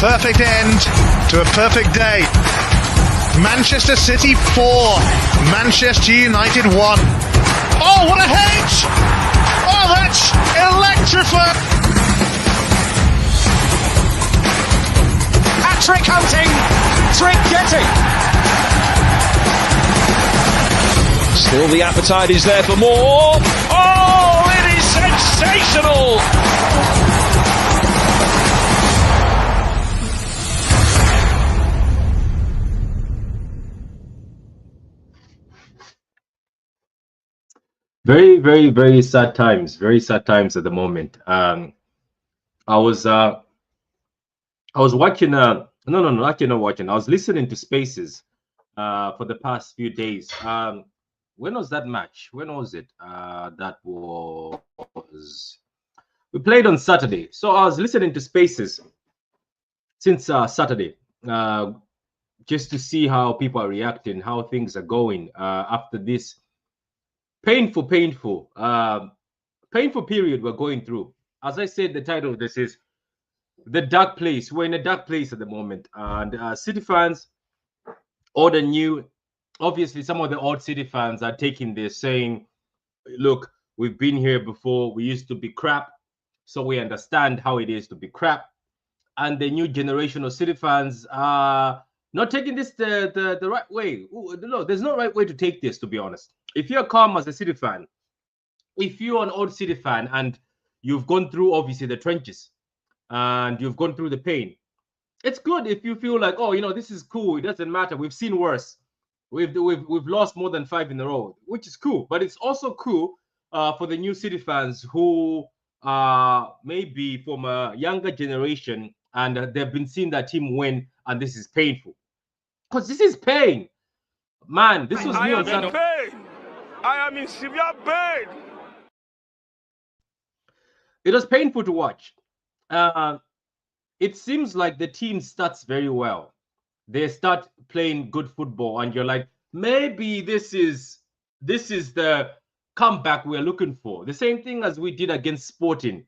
perfect end to a perfect day. Manchester City 4, Manchester United 1. Oh, what a hit! Oh, that's electrifying! Hat-trick hunting, trick getting. Still the appetite is there for more. Oh, it is sensational! Very, very, very sad times. Very sad times at the moment. I was watching. No, actually not watching. I was listening to Spaces for the past few days. When was that match? When was it? That was we played on Saturday. So I was listening to Spaces since Saturday, just to see how people are reacting, how things are going after this painful period we're going through. As I said, the title of this is The Dark Place. We're in a dark place at the moment, and City fans, old and new, obviously some of the old City fans are taking this, saying, look, we've been here before, we used to be crap, so we understand how it is to be crap. And the new generation of City fans are not taking this the right way. No, there's no right way to take this, to be honest. If you're calm as a City fan, if you're an old City fan and you've gone through obviously the trenches and you've gone through the pain, it's good if you feel like, oh, this is cool. It doesn't matter. We've seen worse. We've lost more than 5 in a row, which is cool. But it's also cool for the new City fans who are maybe from a younger generation and they've been seeing that team win, and this is painful. Because this is pain. Man, this was me on Saturday. I am in severe pain. It was painful to watch. It seems like the team starts very well. They start playing good football, and you're like, maybe this is the comeback we're looking for. The same thing as we did against Sporting.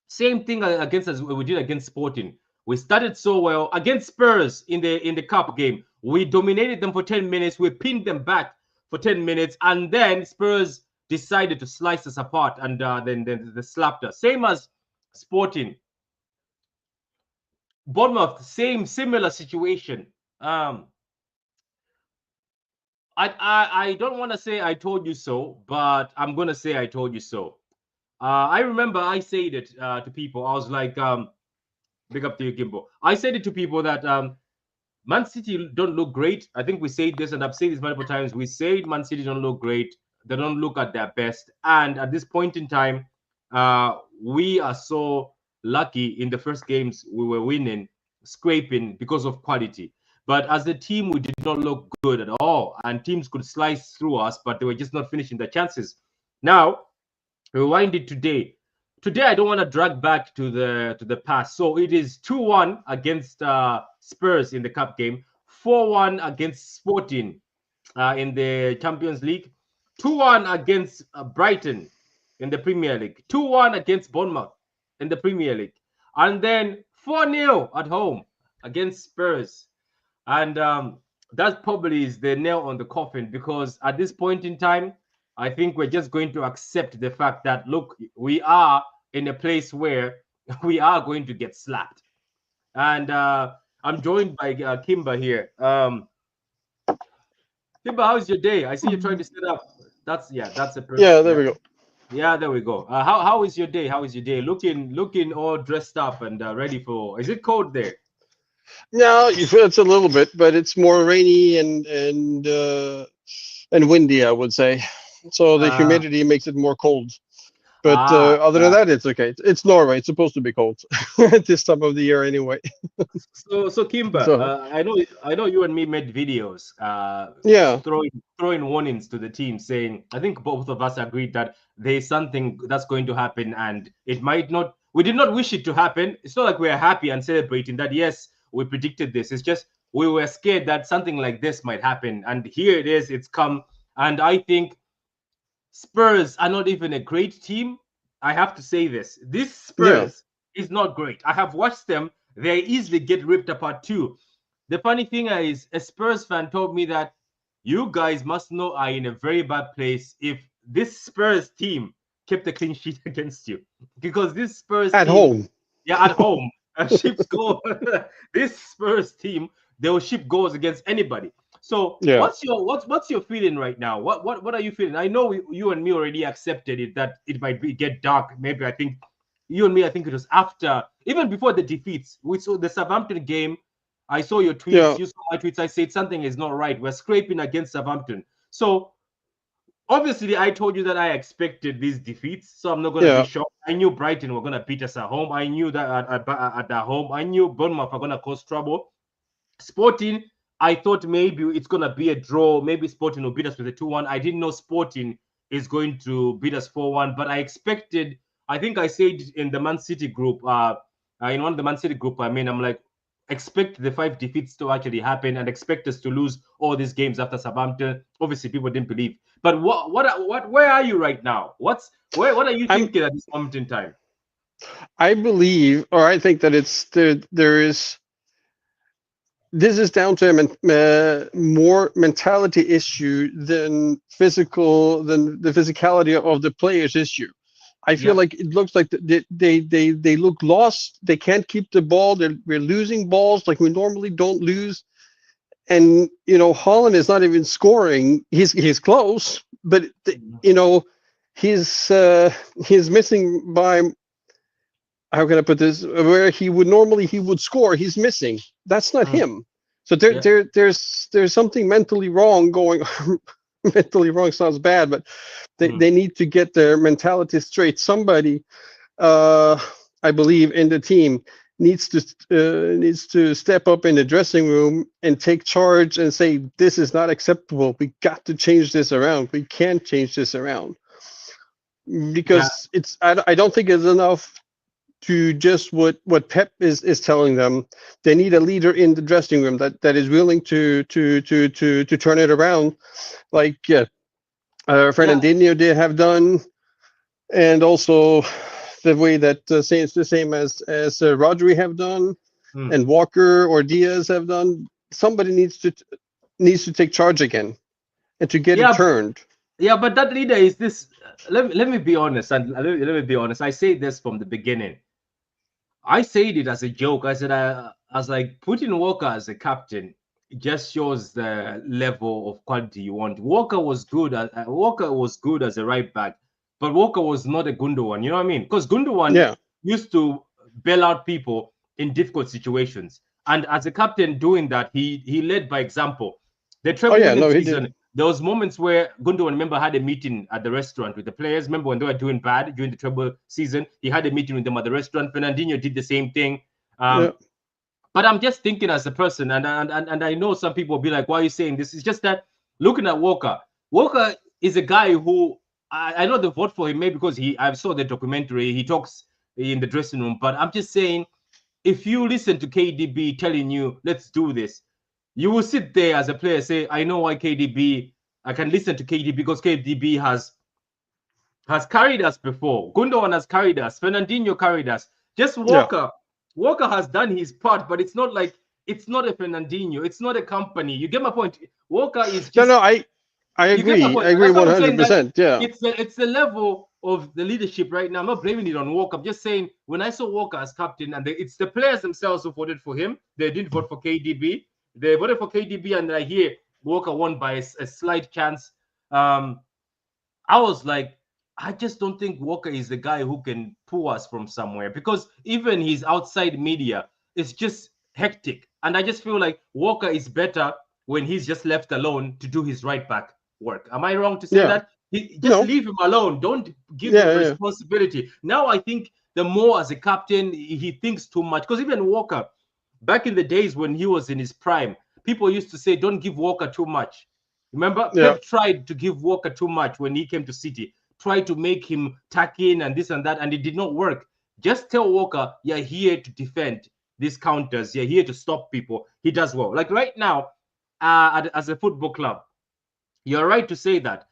Same thing as we did against Sporting. We started so well against Spurs in the cup game. We dominated them for 10 minutes. We pinned them back for 10 minutes, and then Spurs decided to slice us apart, and then they slapped us. Same as Sporting. Bournemouth, similar situation. I don't want to say I told you so, but I'm gonna say I told you so. I remember I said it to people. I was like, big up to you, Kimbo. I said it to people that Man City don't look great. I think we said this, and I've said this multiple times. We said Man City don't look great. They don't look at their best. And at this point in time, we are so lucky in the first games we were winning, scraping because of quality. But as a team, we did not look good at all. And teams could slice through us, but they were just not finishing their chances. Now, rewind it today. Today, I don't want to drag back to the past. So it is 2-1 against Spurs in the cup game, 4-1 against Sporting in the Champions League, 2-1 against Brighton in the Premier League, 2-1 against Bournemouth in the Premier League, and then 4-0 at home against Spurs. And that probably is the nail on the coffin, because at this point in time, I think we're just going to accept the fact that, look, we are in a place where we are going to get slapped. And I'm joined by Kimba here. Kimba, how's your day? I see you're trying to set up. That's a perfect. Yeah, there we go. Yeah, there we go. How is your day? How is your day? Looking all dressed up and ready for. Is it cold there? No, it's a little bit, but it's more rainy and windy, I would say. So the humidity makes it more cold. But other than that, it's okay. It's Norway. It's supposed to be cold at this time of the year anyway. So Kimba, I know you and me made videos. Throwing warnings to the team, saying, I think both of us agreed that there's something that's going to happen, and it might not. We did not wish it to happen. It's not like we're happy and celebrating that. Yes, we predicted this. It's just we were scared that something like this might happen, and here it is. It's come, and I think Spurs are not even a great team. I have to say this. This Spurs is not great. I have watched them they easily get ripped apart too. The funny thing is, a Spurs fan told me that you guys must know are in a very bad place if this Spurs team kept a clean sheet against you, because this Spurs At team, home. yeah, at home, ships goal. This Spurs team, they will ship goals against anybody. So Yeah. what's your feeling right now? What are you feeling? I know you and me already accepted it that it might get dark. Maybe I think you and me. I think it was after, even before the defeats. We saw the Southampton game. I saw your tweets. Yeah. You saw my tweets. I said something is not right. We're scraping against Southampton. So obviously, I told you that I expected these defeats, so I'm not going to be Yeah. shocked. I knew Brighton were going to beat us at home. I knew that at their home. I knew Bournemouth are going to cause trouble. Sporting, I thought maybe it's going to be a draw. Maybe Sporting will beat us with a 2-1. I didn't know Sporting is going to beat us 4-1, but I expected, I think I said in the Man City group, in one of the Man City group, I'm like, expect the 5 defeats to actually happen and expect us to lose all these games after Southampton. Obviously, people didn't believe. But where are you right now? What are you I'm thinking at this moment in time? I believe, or I think that it's there is this is down to a more mentality issue than the physicality of the players issue. I feel Yeah. like it looks like they look lost. They can't keep the ball. We're losing balls like we normally don't lose. And Holland is not even scoring. He's close, but he's missing by, how can I put this? Where he would score, he's missing. That's not him. So Yeah. there's something mentally wrong going. Mentally wrong sounds bad, but they need to get their mentality straight. Somebody, I believe, in the team needs to step up in the dressing room and take charge and say, this is not acceptable. We got to change this around. We can't change this around, because I don't think it's enough to just what Pep is telling them. They need a leader in the dressing room that is willing to turn it around, like Fernandinho did have done, and also the way that it's the same as Rodri have done, and Walker or Diaz have done. Somebody needs to take charge again and to get it turned. Yeah, but that leader is this. Let me be honest, and let me be honest. I say this from the beginning. I said it as a joke. I said I was like, putting Walker as a captain just shows the level of quality you want. Walker was good as a right back, but Walker was not a Gundogan. You know what I mean? Because Gundogan used to bail out people in difficult situations, and as a captain doing that, he led by example. The treble season, there was moments where Gundogan, remember, had a meeting at the restaurant with the players. Remember when they were doing bad during the treble season, he had a meeting with them at the restaurant. Fernandinho did the same thing. But I'm just thinking as a person, and I know some people will be like, why are you saying this? It's just that looking at Walker is a guy who I know they vote for him maybe because I saw the documentary, he talks in the dressing room, but I'm just saying, if you listen to KDB telling you, let's do this, you will sit there as a player, say, I know why I can listen to KDB because KDB has carried us before. Gundogan has carried us. Fernandinho carried us. Just Walker. Yeah. Walker has done his part, but it's not like, it's not a Fernandinho. It's not a company. You get my point? Walker is just... No, I agree. I agree 100%. Yeah. It's the level of the leadership right now. I'm not blaming it on Walker. I'm just saying, when I saw Walker as captain, and it's the players themselves who voted for him. They didn't vote for KDB. They voted for KDB, and I hear Walker won by a slight chance. I was like, I just don't think Walker is the guy who can pull us from somewhere, because even his outside media is just hectic. And I just feel like Walker is better when he's just left alone to do his right back work. Am I wrong to say that? Leave him alone. Don't give him responsibility. Now I think the more as a captain, he thinks too much. Because even Walker, back in the days when he was in his prime, people used to say, don't give Walker too much. Remember, Pep tried to give Walker too much when he came to City. Tried to make him tuck in and this and that, and it did not work. Just tell Walker, you're here to defend these counters. You're here to stop people. He does well. Like right now, as a football club, you're right to say that.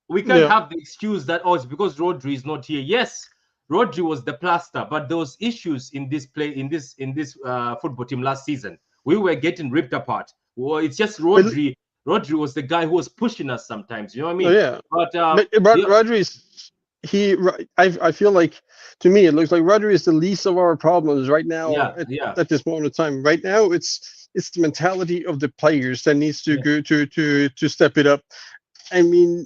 We can't have the excuse that, oh, it's because Rodri is not here. Yes, Rodri was the plaster, but those issues in this football team last season, we were getting ripped apart. Well, it's just Rodri. Rodri was the guy who was pushing us sometimes. You know what I mean? Oh, yeah. But Rodri's I feel like, to me, it looks like Rodri is the least of our problems right now at this moment of time. Right now, it's the mentality of the players that needs to go to step it up. I mean,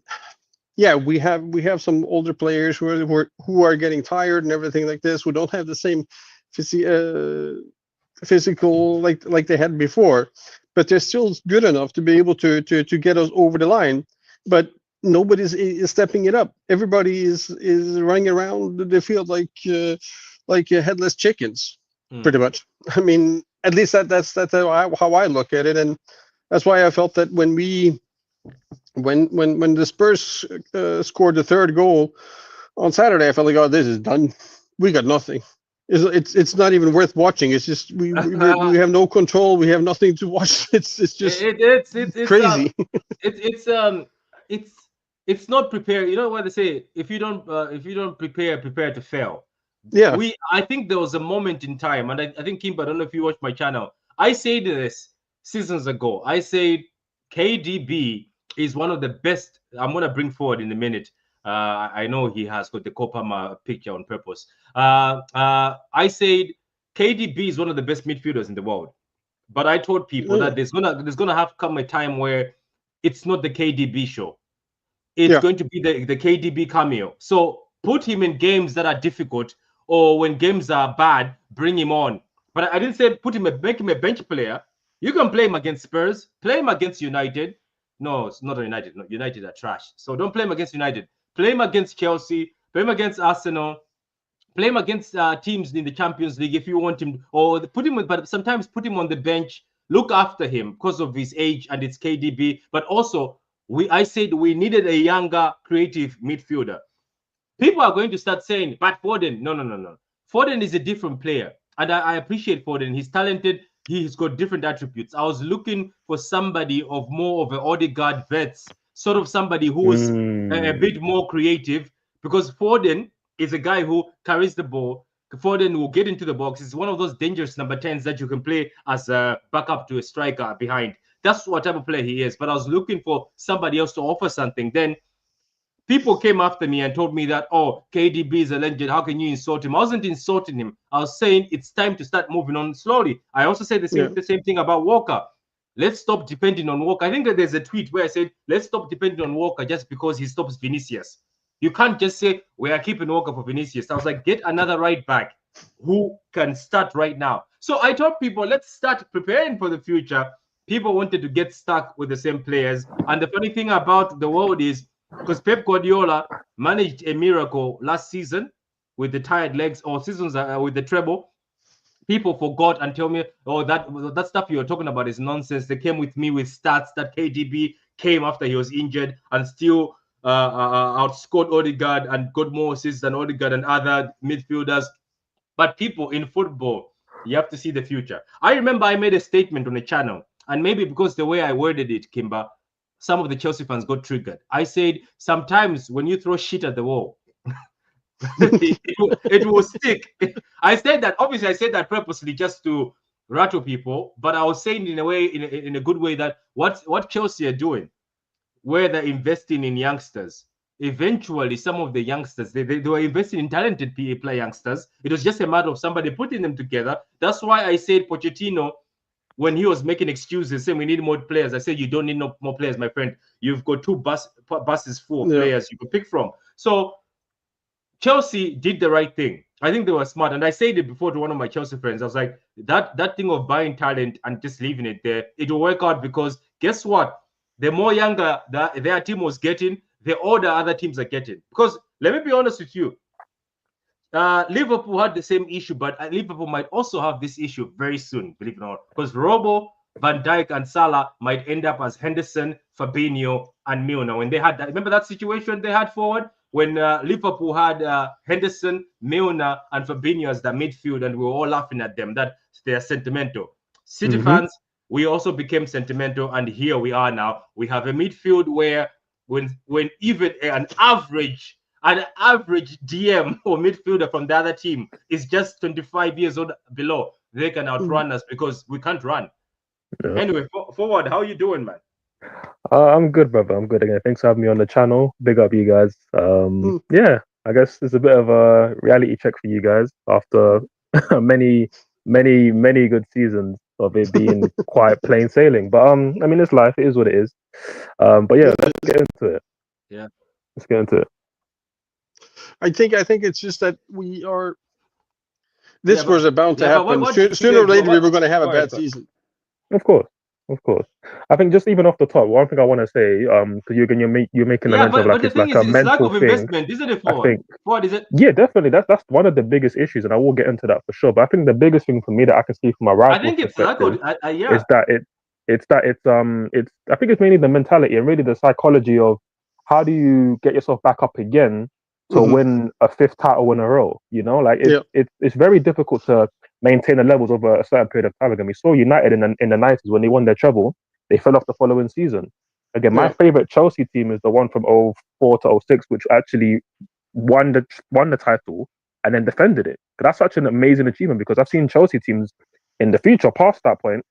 yeah, we have some older players who are getting tired and everything like this, who don't have the same physical like they had before, but they're still good enough to be able to get us over the line. But nobody's is stepping it up. Everybody is running around the field like headless chickens, pretty much. I mean, at least that's how I look at it, and that's why I felt that when the Spurs scored the third goal on Saturday, I felt like, oh, this is done. We got nothing. It's not even worth watching. It's just we have no control. We have nothing to watch. It's just it's crazy. It's not prepared. You know what they say? If you don't prepare to fail. Yeah. I think there was a moment in time, and I think Kimber, I don't know if you watched my channel. I said this seasons ago. I said KDB is one of the best. I'm gonna bring forward in a minute. I know he has got the Kopama picture on purpose. I said KDB is one of the best midfielders in the world, but I told people that there's gonna have come a time where it's not the KDB show. It's going to be the KDB cameo. So put him in games that are difficult, or when games are bad, bring him on. But I didn't say make him a bench player. You can play him against Spurs, play him against United. No, it's not United. No, United are trash. So don't play him against United. Play him against Chelsea. Play him against Arsenal. Play him against teams in the Champions League if you want him. Or but sometimes put him on the bench. Look after him because of his age and it's KDB. But also, I said we needed a younger, creative midfielder. People are going to start saying, but Foden. No. Foden is a different player. And I appreciate Foden. He's talented. He's got different attributes. I was looking for somebody of more of an Odegaard vets, sort of somebody who was a bit more creative, because Foden is a guy who carries the ball. Foden will get into the box. It's one of those dangerous number 10s that you can play as a backup to a striker behind. That's what type of player he is. But I was looking for somebody else to offer something. Then people came after me and told me that, oh, KDB is a legend. How can you insult him? I wasn't insulting him. I was saying it's time to start moving on slowly. I also said the same thing about Walker. Let's stop depending on Walker. I think that there's a tweet where I said, let's stop depending on Walker just because he stops Vinicius. You can't just say, we are keeping Walker for Vinicius. I was like, get another right back who can start right now. So I told people, let's start preparing for the future. People wanted to get stuck with the same players. And the funny thing about the world is, because Pep Guardiola managed a miracle last season with the tired legs, or seasons with the treble, people forgot and tell me, oh, that stuff you're talking about is nonsense. They came with me with stats that KDB came after he was injured and still outscored Odegaard and got more assists than Odegaard and other midfielders. But people in football, you have to see the future. I remember I made a statement on a channel, and maybe because the way I worded it, Kimber, some of the Chelsea fans got triggered. I said, sometimes when you throw shit at the wall, it will stick. I said that, obviously I said that purposely just to rattle people, but I was saying in a way, in a good way, that what Chelsea are doing, where they're investing in youngsters, eventually some of the youngsters, they were investing in talented PA youngsters. It was just a matter of somebody putting them together. That's why I said Pochettino, when he was making excuses, saying we need more players, I said, you don't need no more players, my friend. You've got two buses full of players you can pick from. So Chelsea did the right thing. I think they were smart. And I said it before to one of my Chelsea friends. I was like, that thing of buying talent and just leaving it there, it will work out, because guess what? The more younger their team was getting, the older other teams are getting. Because let me be honest with you, Liverpool had the same issue, but Liverpool might also have this issue very soon, believe it or not, because Robo, Van Dijk, and Salah might end up as Henderson, Fabinho, and Milner. When they had that, remember that situation they had forward when Liverpool had Henderson, Milner, and Fabinho as the midfield, and we were all laughing at them that they are sentimental. City fans, we also became sentimental, and here we are now. We have a midfield where when even an average An average DM or midfielder from the other team is just 25 years old below. They can outrun us because we can't run. Yeah. Anyway, forward, how you doing, man? I'm good, brother. I'm good again. Thanks for having me on the channel. Big up, you guys. Yeah, I guess it's a bit of a reality check for you guys after many, many good seasons of it being quite plain sailing. But I mean, it's life. It is what it is. But yeah, let's get into it. Yeah, let's get into it. I think it's just that we are. This Yeah, was bound to yeah, but happen. what Sooner or later, we were going to have a go ahead, bad go. season. Of course, of course. I think just even off the top, one thing I want to say, because you're making a Yeah, mention of but like the it's thing like is, a it's lack mental of thing. investment, isn't it, I forward? think, Forward, is it? yeah, definitely. That's one of the biggest issues, and I will get into that for sure. But I think the biggest thing for me that I can see from a I rival's think it's perspective lack of, yeah. is that it's I think it's mainly the mentality and really the psychology of how do you get yourself back up again to win a fifth title in a row. You know, like it's very difficult to maintain the levels over a certain period of time. Again, we saw United in the 90s when they won their treble, they fell off the following season. Again, my favorite Chelsea team is the one from 04 to 06, which actually won the title and then defended it. That's such an amazing achievement because I've seen Chelsea teams in the future past that point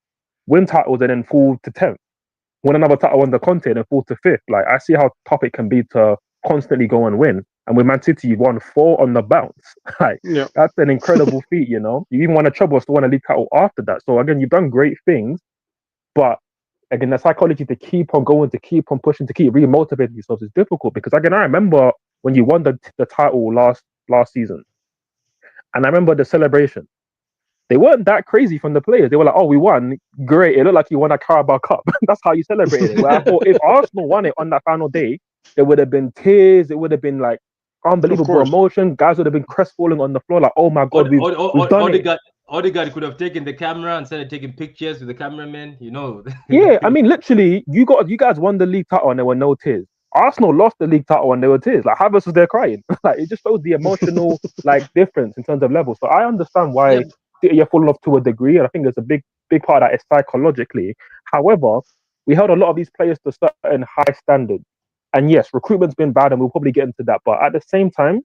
win titles and then fall to 10th, win another title under Conte and then fall to 5th. Like I see how tough it can be to constantly go and win. And with Man City, you won 4 on the bounce. Like that's an incredible feat, you know. You even won a treble, still won a league title after that. So again, you've done great things, but again, the psychology to keep on going, to keep on pushing, to keep remotivating yourselves is difficult because again, I remember when you won the title last season, and I remember the celebration. They weren't that crazy from the players. They were like, "Oh, we won, great! It looked like you won a Carabao Cup." That's how you celebrated it. Where I thought if Arsenal won it on that final day, there would have been tears. It would have been like unbelievable emotion. Guys would have been crestfallen on the floor, like, "Oh my God, we've done it." Odegaard could have taken the camera and started taking pictures with the cameraman, you know. Yeah, I mean, literally, you guys won the league title and there were no tears. Arsenal lost the league title and there were tears. Like Havertz was there crying. Like it just shows the emotional like difference in terms of level. So I understand why you're falling off to a degree, and I think there's a big part of that is psychologically. However, we held a lot of these players to certain high standards, and yes, recruitment's been bad, and we'll probably get into that. But at the same time,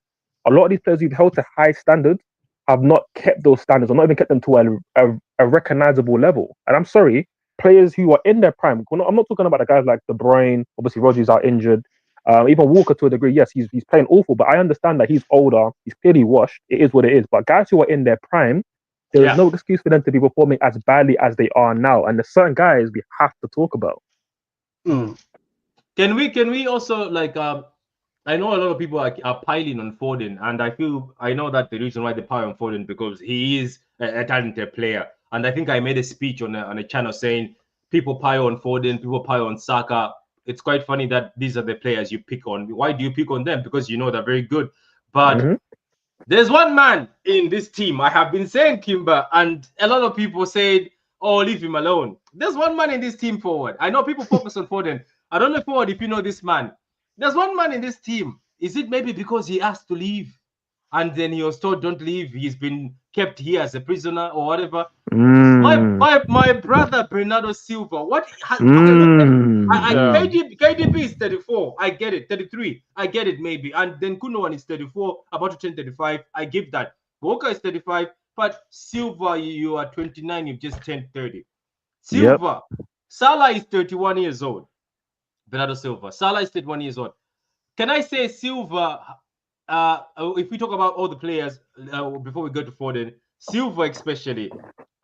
a lot of these players we've held to high standards have not kept those standards, or not even kept them to a recognizable level. And I'm sorry, players who are in their prime. I'm not talking about the guys like De Bruyne. Obviously, Rodgers are injured. Even Walker to a degree, yes, he's playing awful, but I understand that he's older. He's clearly washed. It is what it is. But guys who are in their prime, there is no excuse for them to be performing as badly as they are now. And there's certain guys we have to talk about. Can we also like I know a lot of people are piling on Foden, and I know that the reason why they pile on Foden because he is a talented player. And I think I made a speech on a channel saying people pile on Foden, people pile on Saka. It's quite funny that these are the players you pick on. Why do you pick on them? Because you know they're very good. But there's one man in this team. I have been saying Kimber, and a lot of people said, "Oh, leave him alone." There's one man in this team forward. I know people focus on Foden. I don't know forward if you know this man. There's one man in this team. Is it maybe because he asked to leave and then he was told don't leave? He's been kept here as a prisoner or whatever. My brother Bernardo Silva. What? KDB is 34. I get it. 33. I get it maybe. And then Kunoan is 34, about to turn 35. I give that. Walker is 35, but Silva, you are 29. You've just turned 30. Silva. Salah is 31 years old. Bernardo Silva. Salah is 31 years old. Can I say Silva? If we talk about all the players before we go to Foden, Silva especially,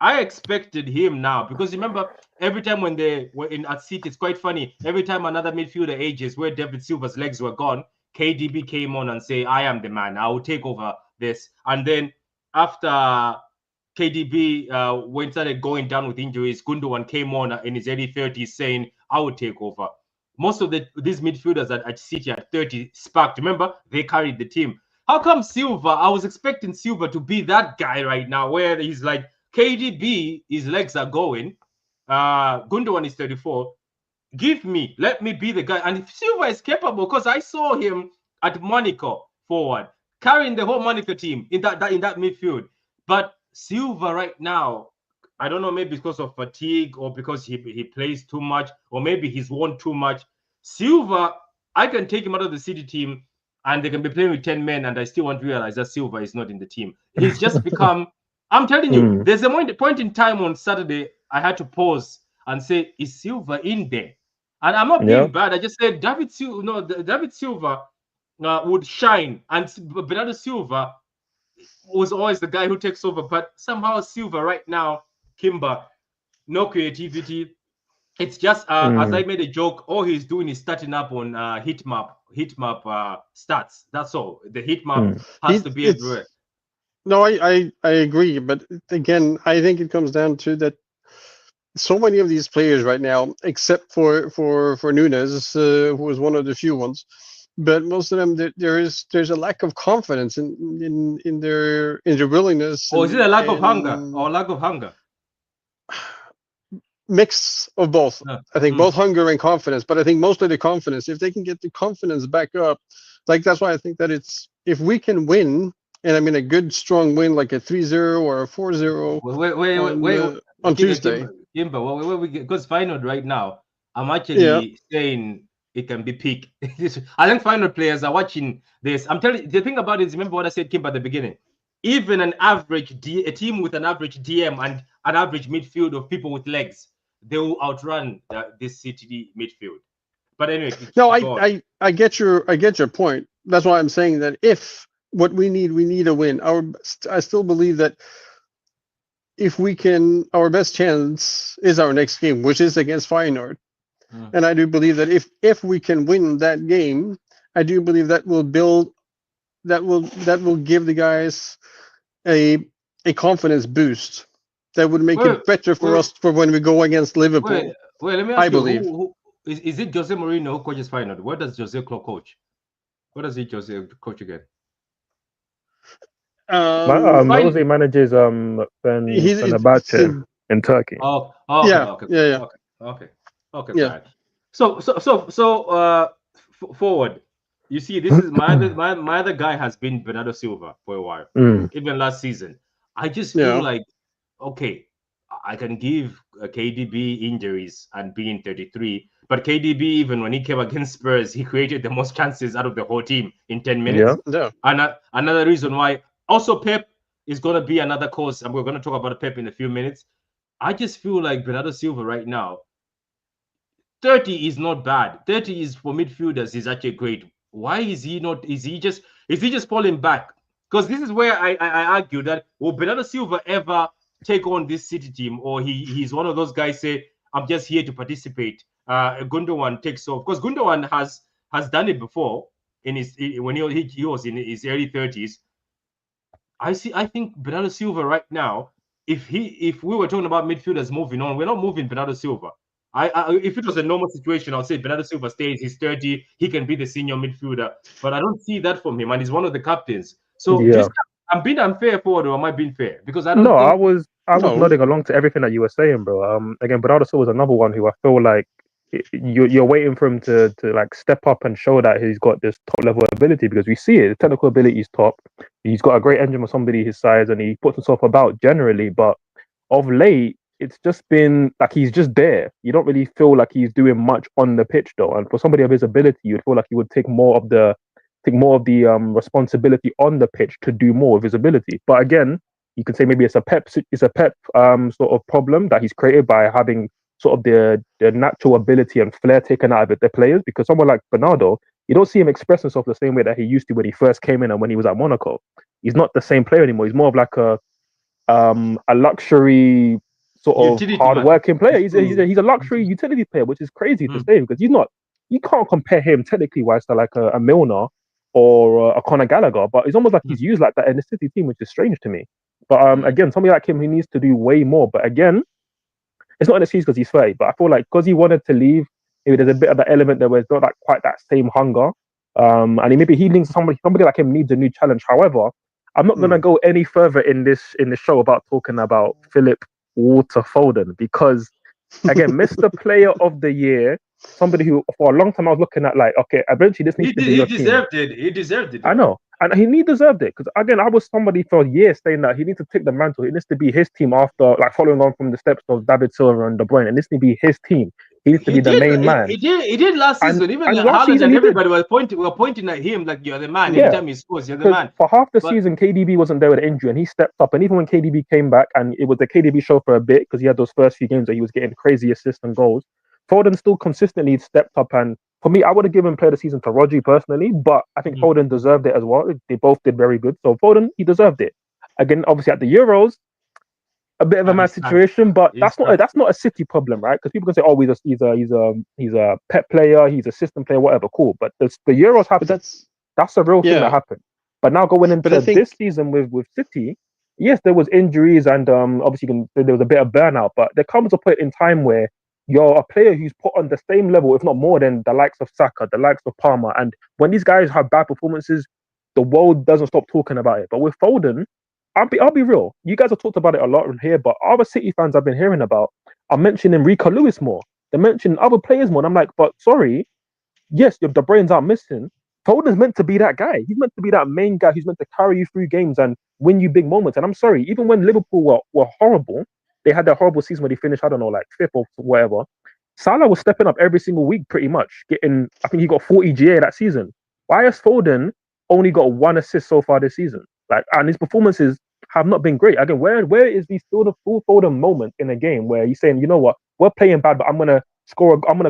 I expected him now because remember every time when they were at City, it's quite funny. Every time another midfielder ages, where David Silva's legs were gone, KDB came on and say, "I am the man. I will take over this." And then after KDB when started going down with injuries, Gundogan came on in his early 30s saying, "I will take over." Most of these midfielders at City at 30 sparked. Remember, they carried the team. How come Silva? I was expecting Silva to be that guy right now, where he's like KDB, his legs are going. Gundogan is 34. Let me be the guy. And if Silva is capable, because I saw him at Monaco forward, carrying the whole Monaco team in that midfield. But Silva right now, I don't know, maybe because of fatigue or because he plays too much or maybe he's won too much. Silva, I can take him out of the City team and they can be playing with 10 men, and I still won't realize that Silva is not in the team. He's just become. I'm telling you, there's a point in time on Saturday I had to pause and say, "Is Silva in there?" And I'm not being bad. I just said David Silva would shine, and Bernardo Silva was always the guy who takes over. But somehow Silva right now, Kimber, no creativity. It's just as I made a joke, all he's doing is starting up on heat map stats. That's all. The heat map has to be everywhere. No, I agree, but again, I think it comes down to that. So many of these players right now, except for Nunes, who was one of the few ones, but most of them there's a lack of confidence in their willingness. Or is it a lack of hunger or lack of hunger? Mix of both. I think both hunger and confidence, but I think mostly the confidence. If they can get the confidence back up, like that's why I think that if we can win, and I mean a good strong win like a 3-0 or a 4-0 on Tuesday. Kimber, because Feyenoord right now, I'm actually saying it can be peak. I think Feyenoord players are watching this. I'm telling you, the thing about it is, remember what I said, Kimber, at the beginning. Even a team with an average DM and an average midfield of people with legs, they will outrun this City midfield. But anyway, no, I get your point. That's why I'm saying that if what we need a win. I still believe that if we can, our best chance is our next game, which is against Feyenoord. And I do believe that if we can win that game, I do believe that will give the guys a confidence boost that would make it better for us for when we go against Liverpool. Let me ask you, is it Jose Mourinho who coaches Feyenoord? Where does Jose coach? Where does Jose coach again? Jose manages Fenerbahce in Turkey. Okay. Yeah. So forward. You see, this is my other guy has been Bernardo Silva for a while, even last season. I just feel like, okay, I can give KDB injuries and being 33, but KDB, even when he came against Spurs, he created the most chances out of the whole team in 10 minutes. Yeah. And another reason why, also Pep is going to be another cause, and we're going to talk about Pep in a few minutes. I just feel like Bernardo Silva right now, 30 is not bad. 30 is for midfielders is actually great. Why is he not? Is he just falling back? Because this is where I argue that will Bernardo Silva ever take on this City team, or he's one of those guys say, I'm just here to participate. Gundogan takes off, because Gundogan has done it before when he was in his early 30s. I think Bernardo Silva right now, if we were talking about midfielders moving on, we're not moving Bernardo Silva. If it was a normal situation, I'll say Bernardo Silva stays. He's 30. He can be the senior midfielder. But I don't see that from him, and he's one of the captains. So I'm being unfair forward, or am I being fair? Because I don't. No, I was nodding along to everything that you were saying, bro. Again, Bernardo Silva is another one who I feel like you're waiting for him to like step up and show that he's got this top level ability, because we see it. The technical ability is top. He's got a great engine for somebody his size, and he puts himself about generally. But of late, it's just been like he's just there. You don't really feel like he's doing much on the pitch, though. And for somebody of his ability, you'd feel like he would take more of the responsibility on the pitch to do more of his ability. But again, you could say maybe it's a Pep sort of problem that he's created by having sort of the natural ability and flair taken out of the players. Because someone like Bernardo, you don't see him express himself the same way that he used to when he first came in and when he was at Monaco. He's not the same player anymore. He's more of like a luxury sort of hard-working player. He's a luxury utility player, which is crazy to say, because you can't compare him technically wise to like a Milner or a Conor Gallagher, but it's almost like he's used like that in the City team, which is strange to me. But again, somebody like him, he needs to do way more. But again, it's not an excuse because he's 30, but I feel like because he wanted to leave, maybe there's a bit of that element there where it's not like quite that same hunger. And maybe he needs somebody like him needs a new challenge. However, I'm not going to go any further in this show about talking about Philip Walter Foden, because again, Mr. Player of the Year, somebody who for a long time I was looking at like, okay, eventually this needs to be your team. He deserved it. I know, and he deserved it, because again, I was somebody for years saying that he needs to take the mantle. It needs to be his team after, like, following on from the steps of David Silva and De Bruyne. It needs to be his team. He needs to be the main man. He did last season. Even last Haaland season and he everybody were pointing at him like, you're the man. Yeah. Every time he scores, you're the man. For half the season, KDB wasn't there with injury, and he stepped up. And even when KDB came back, and it was the KDB show for a bit because he had those first few games where he was getting crazy assists and goals. Foden still consistently stepped up, and for me, I would have given player of the season to Rodri personally, but I think Foden deserved it as well. They both did very good, so Foden, he deserved it. Again, obviously at the Euros, a bit of a mad situation, but that's not a City problem, right? Because people can say, "Oh, he's a pet player, he's a system player, whatever." Cool, but the Euros happened. That's a real thing that happened. But now going into this season with City, yes, there was injuries and obviously there was a bit of burnout, but there comes a point in time where you're a player who's put on the same level, if not more, than the likes of Saka, the likes of Palmer, and when these guys have bad performances, the world doesn't stop talking about it. But with Foden, I'll be real. You guys have talked about it a lot in here, but other City fans I've been hearing about are mentioning Rico Lewis more. They're mentioning other players more. And I'm like, but sorry, yes, the brains are missing. Foden's meant to be that guy. He's meant to be that main guy who's meant to carry you through games and win you big moments. And I'm sorry, even when Liverpool were horrible, they had that horrible season where they finished, I don't know, like 5th or whatever. Salah was stepping up every single week pretty much. I think he got 40 GA that season. Why has Foden only got 1 assist so far this season? And his performances have not been great. Again, where is the full Foden moment in a game where he's saying, you know what, we're playing bad, but I'm gonna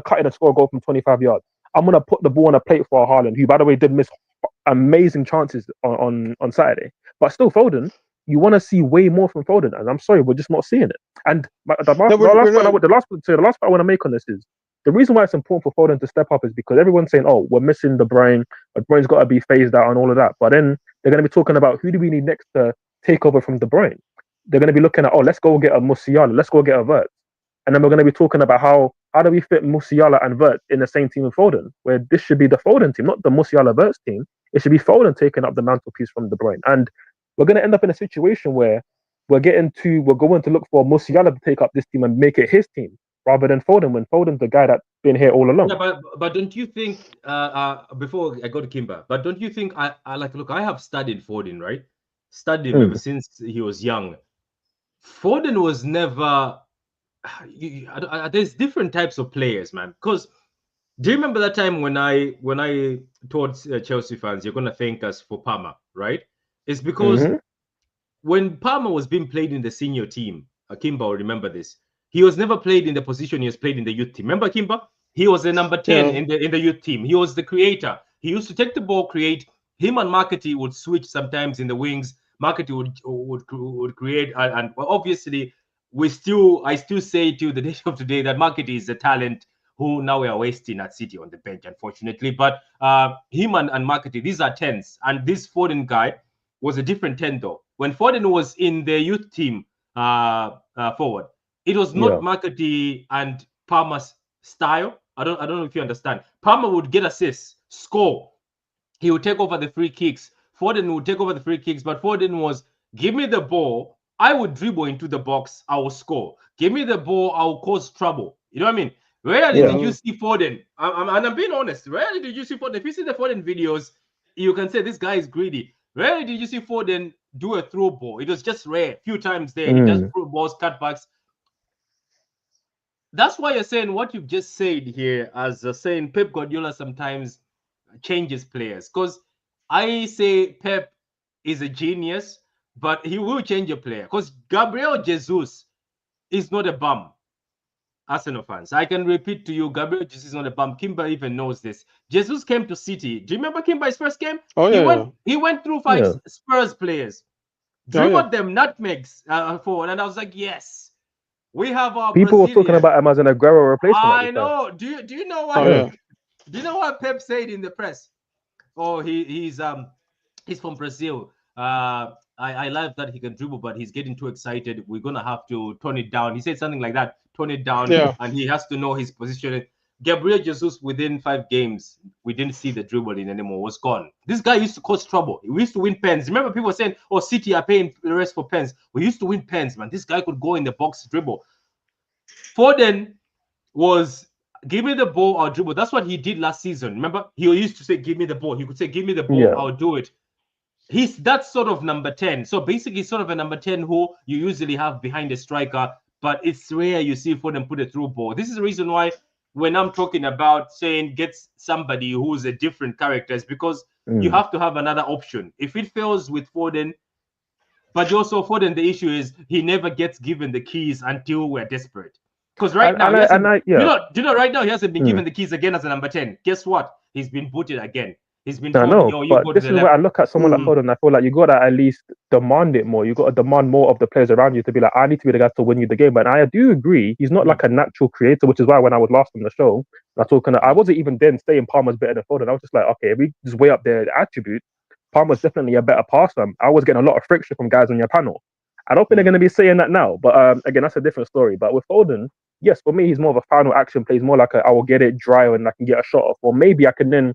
cut in and score a goal from 25 yards. I'm gonna put the ball on a plate for Haaland, who by the way did miss amazing chances on Saturday. But still, Foden, you want to see way more from Foden, and I'm sorry, we're just not seeing it. And the last part I want to make on this is the reason why it's important for Foden to step up is because everyone's saying, oh, we're missing De Bruyne, De Bruyne's got to be phased out and all of that. But then they're going to be talking about who do we need next to take over from De Bruyne. They're going to be looking at, oh, let's go get a Musiala, let's go get a Vert. And then we're going to be talking about how do we fit Musiala and Vert in the same team with Foden, where this should be the Foden team, not the Musiala Verts team. It should be Foden taking up the mantelpiece from De Bruyne. And we're going to end up in a situation where we're going to look for Musiala to take up this team and make it his team rather than Foden, when Foden's the guy that's been here all along. Yeah, but don't you think, before I go to Kimber, but don't you think, I have studied Foden, right? Studied him ever since he was young. Foden was never... there's different types of players, man. Because do you remember that time when I told Chelsea fans, you're going to thank us for Palmer, right? It's because when Palmer was being played in the senior team, Kimber will remember this, he was never played in the position he was played in the youth team. Remember, Kimber? He was the number 10 in the youth team. He was the creator. He used to take the ball, create. Him and Markety would switch sometimes in the wings. Markety would create, and obviously I still say to the day of today that Markety is a talent who now we are wasting at City on the bench, unfortunately. But him and Markety, these are 10s, and this Foden guy was a different 10 though. When Foden was in the youth team forward, it was not Markety and Palmer's style. I don't know if you understand. Palmer would get assists, score. He would take over the free kicks. Foden would take over the free kicks, but Foden was, give me the ball, I would dribble into the box, I will score. Give me the ball, I will cause trouble. You know what I mean? Rarely did you see Foden, and I'm being honest, rarely did you see Foden. If you see the Foden videos, you can say this guy is greedy. Rarely did you see Foden do a throw ball. It was just rare. A few times there, he does throw balls, cutbacks. That's why you're saying what you've just said here, as saying Pep Guardiola sometimes changes players. Because I say Pep is a genius, but he will change a player. Because Gabriel Jesus is not a bum. Arsenal fans, I can repeat to you, Gabriel Jesus is not a bum. Kimber even knows this. Jesus came to City. Do you remember Kimber's first game? Oh, yeah. He went through 5 Spurs players, dribbled them nutmegs forward, and I was like, yes, we have our people were talking about him as an Aguero replacement. I know. Do you know what? Do you know what Pep said in the press? Oh, he's from Brazil. I love that he can dribble, but he's getting too excited. We're gonna have to tone it down. He said something like that. Tone it down, and he has to know his position. Gabriel Jesus, within 5 games, we didn't see the dribbling anymore. Was gone. This guy used to cause trouble. We used to win pens. Remember, people were saying, "Oh, City are paying the rest for pens." We used to win pens, man. This guy could go in the box, dribble. Foden was, give me the ball, I'll dribble. That's what he did last season. Remember, he used to say, "Give me the ball." He could say, "Give me the ball, I'll do it." He's that sort of number 10. So basically, sort of a number 10 who you usually have behind a striker, but it's rare you see Foden put a through ball. This is the reason why when I'm talking about saying get somebody who's a different character, is because you have to have another option. If it fails with Foden, but also Foden, the issue is he never gets given the keys until we're desperate. Because right now, do you know right now he hasn't been given the keys again as a number 10. Guess what? He's been booted again. He's been told, yo, you but go to this the is left. where I look at someone like Foden. I feel like you got to at least demand it more. You got to demand more of the players around you to be like, I need to be the guy to win you the game. But I do agree, he's not like a natural creator, which is why when I was last on the show, I wasn't even then saying Palmer's better than Foden. I was just like, okay, if we just weigh up their attributes, Palmer's definitely a better passer. I was getting a lot of friction from guys on your panel. I don't think they're going to be saying that now. But again, that's a different story. But with Foden, yes, for me, he's more of a final action play. He's more like I will get it dry and I can get a shot off. Or maybe I can then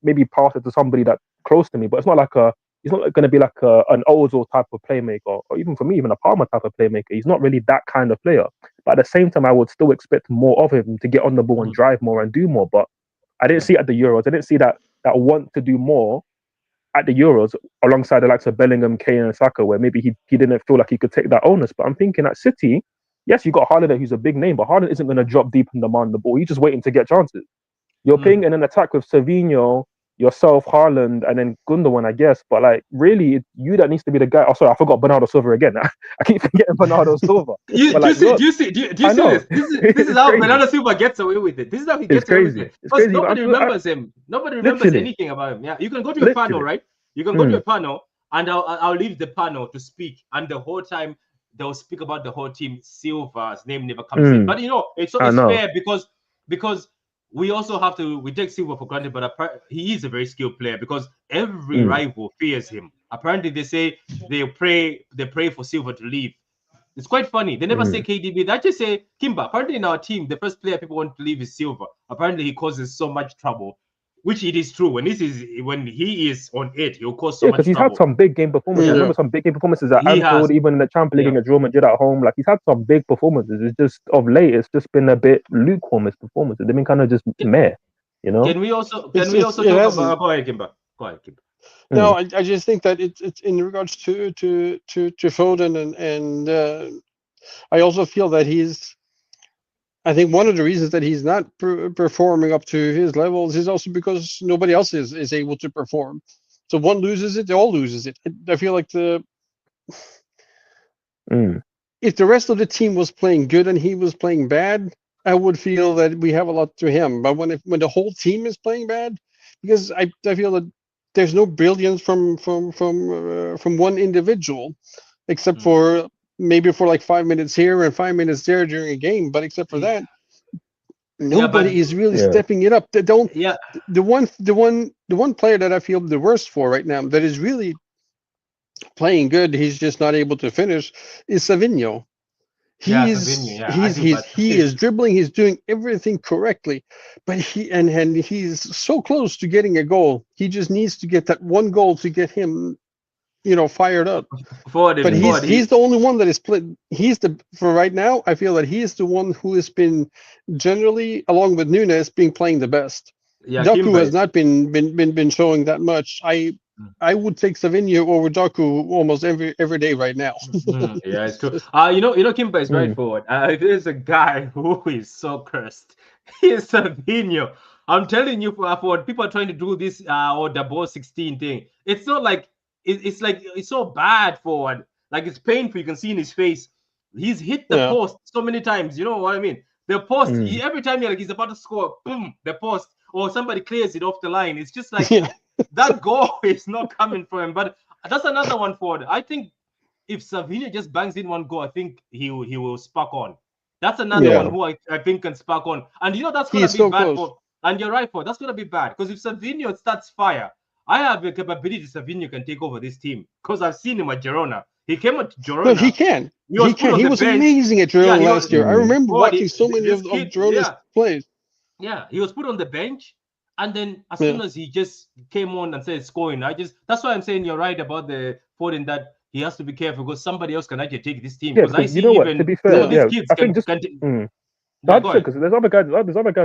maybe pass it to somebody that's close to me. But it's not like he's not going to be like an Ozil type of playmaker, or even for me, even a Palmer type of playmaker. He's not really that kind of player. But at the same time, I would still expect more of him to get on the ball and drive more and do more. But I didn't see it at the Euros. I didn't see that want to do more at the Euros alongside the likes of Bellingham, Kane, and Saka, where maybe he didn't feel like he could take that onus. But I'm thinking at City, yes, you got Haaland who's a big name, but Haaland isn't going to drop deep and demand the ball. He's just waiting to get chances. You're playing in an attack with Savinho, yourself, Haaland, and then Gundogan, I guess. But like, really, you that needs to be the guy. Oh, sorry, I forgot Bernardo Silva again. I keep forgetting Bernardo Silva. Do you see this? This is how Bernardo Silva gets away with it. This is how he gets away with it. Because nobody remembers him. Nobody remembers anything about him. Yeah, you can go to your panel, right? You can go to your panel, and I'll leave the panel to speak, and the whole time they'll speak about the whole team. Silva's name never comes in, but it's fair because we also have to take Silva for granted, but he is a very skilled player because every rival fears him. Apparently, they say they pray for Silva to leave. It's quite funny. They never say KDB. They just say Kimba. Apparently, in our team, the first player people want to leave is Silva. Apparently, he causes so much trouble, which it is true. When he is on it, he'll cause so much trouble. Because he's had some big game performances. I remember some big game performances at Anfield, even in the Champions League against Real Madrid at home. Like, he's had some big performances. It's just of late, it's just been a bit lukewarm. His performances, they've been kind of just meh. You know. Can we also talk about? Go ahead, Kimba. No, I just think that it's in regards to Foden and I also feel that I think one of the reasons that he's not performing up to his levels is also because nobody else is able to perform. So one loses it, they all loses it. I feel like if the rest of the team was playing good and he was playing bad, I would feel that we have a lot to him. But when the whole team is playing bad, because I feel that there's no brilliance from one individual, except for maybe for like 5 minutes here and 5 minutes there during a game. But except for that, nobody is really stepping it up. They don't. Yeah. The one player that I feel the worst for right now that is really playing good, he's just not able to finish, is Savinho. He is dribbling, he's doing everything correctly, but he's so close to getting a goal. He just needs to get that one goal to get him, fired up. He's the only one that is played. For right now, I feel that he is the one who has been generally, along with Nunes, playing the best. Doku has not been showing that much. I would take Savinho over Doku almost every day right now. Yeah, it's true. Kimba is right forward. There's a guy who is so cursed. He is Savinho. I'm telling you, for people are trying to do this or the ball 16 thing. It's not like it's so bad forward. Like, it's painful. You can see in his face. He's hit the post so many times. You know what I mean? The post. Every time he's about to score, boom, the post, or somebody clears it off the line. It's just like. That goal is not coming for him, but that's another one forward. I think if Savinho just bangs in one goal, I think he will spark on. That's another one who I think can spark on. And that's going to be bad for. And you're right, that's going to be bad because if Savinho starts fire, I have the capability Savinho can take over this team because I've seen him at Girona. He came at Girona. No, he can. He was amazing at Girona last year. I remember watching so many of Girona's plays. Yeah, he was put on the bench. And then as soon as he just came on and said scoring, that's why I'm saying you're right about the Foden, that he has to be careful because somebody else can actually take this team. Because I see to be fair, these kids I think because there's other guys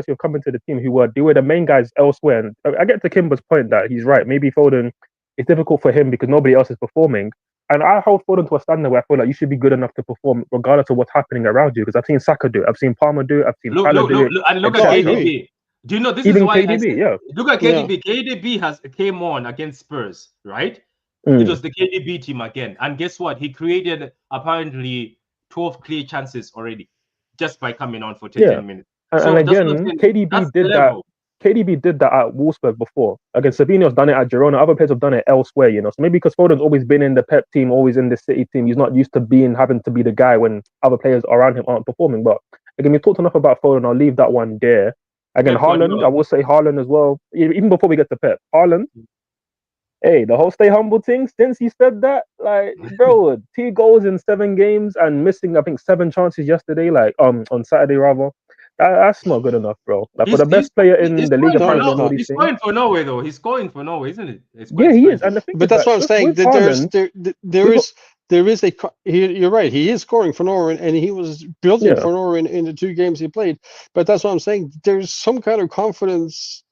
who have come into the team who were the main guys elsewhere. And I get to Kimber's point that he's right. Maybe Foden, it's difficult for him because nobody else is performing. and I hold Foden to a standard where I feel like you should be good enough to perform regardless of what's happening around you. Because I've seen Saka do it, I've seen Palmer do it, I've seen Salah do it. And look No, at I agree. KDB. Do you know this Even is why KDB, yeah. Look at KDB. KDB came on against Spurs, right? It was the KDB team again, and guess what? He created apparently 12 clear chances already just by coming on for 10 minutes. And again, KDB did that. KDB did that at Wolfsburg before. Again, Savinho's done it at Girona. Other players have done it elsewhere, you know. So maybe because Foden's always been in the Pep team, always in the City team, he's not used to having to be the guy when other players around him aren't performing. But again, we talked enough about Foden. I'll leave that one there. Again, Haaland, I will say Haaland as well. Even before we get to Pep, Haaland. Hey, the whole stay humble thing. Since he said that, like, bro, 2 goals in 7 games and missing, I think, 7 chances yesterday, like on Saturday rather. That's not good enough, bro. Like, for the best player in the league, apparently, he's scoring for Norway, though. He's scoring for Norway, isn't it? Yeah, he is. And the thing but that's what I'm saying. There is a. You're right. He is scoring for Norway, and he was building for Norway in the 2 games he played. But that's what I'm saying. There's some kind of confidence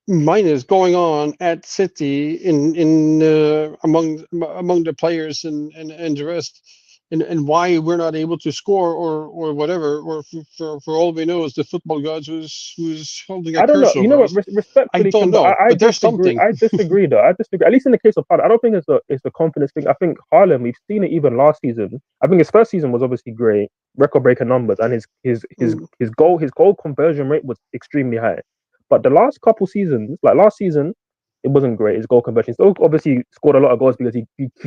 minus going on at City among the players and the rest. And why we're not able to score or whatever, or for all we know is the football gods who's holding a curse. I don't know. You know what? Respectfully, I don't know. But there's something. I disagree, though. At least in the case of Haaland, I don't think it's a confidence thing. I think Haaland, we've seen it even last season. I think his first season was obviously great, record-breaking numbers, and his goal conversion rate was extremely high. But the last couple seasons, like last season, it wasn't great. His goal conversion. Still obviously scored a lot of goals because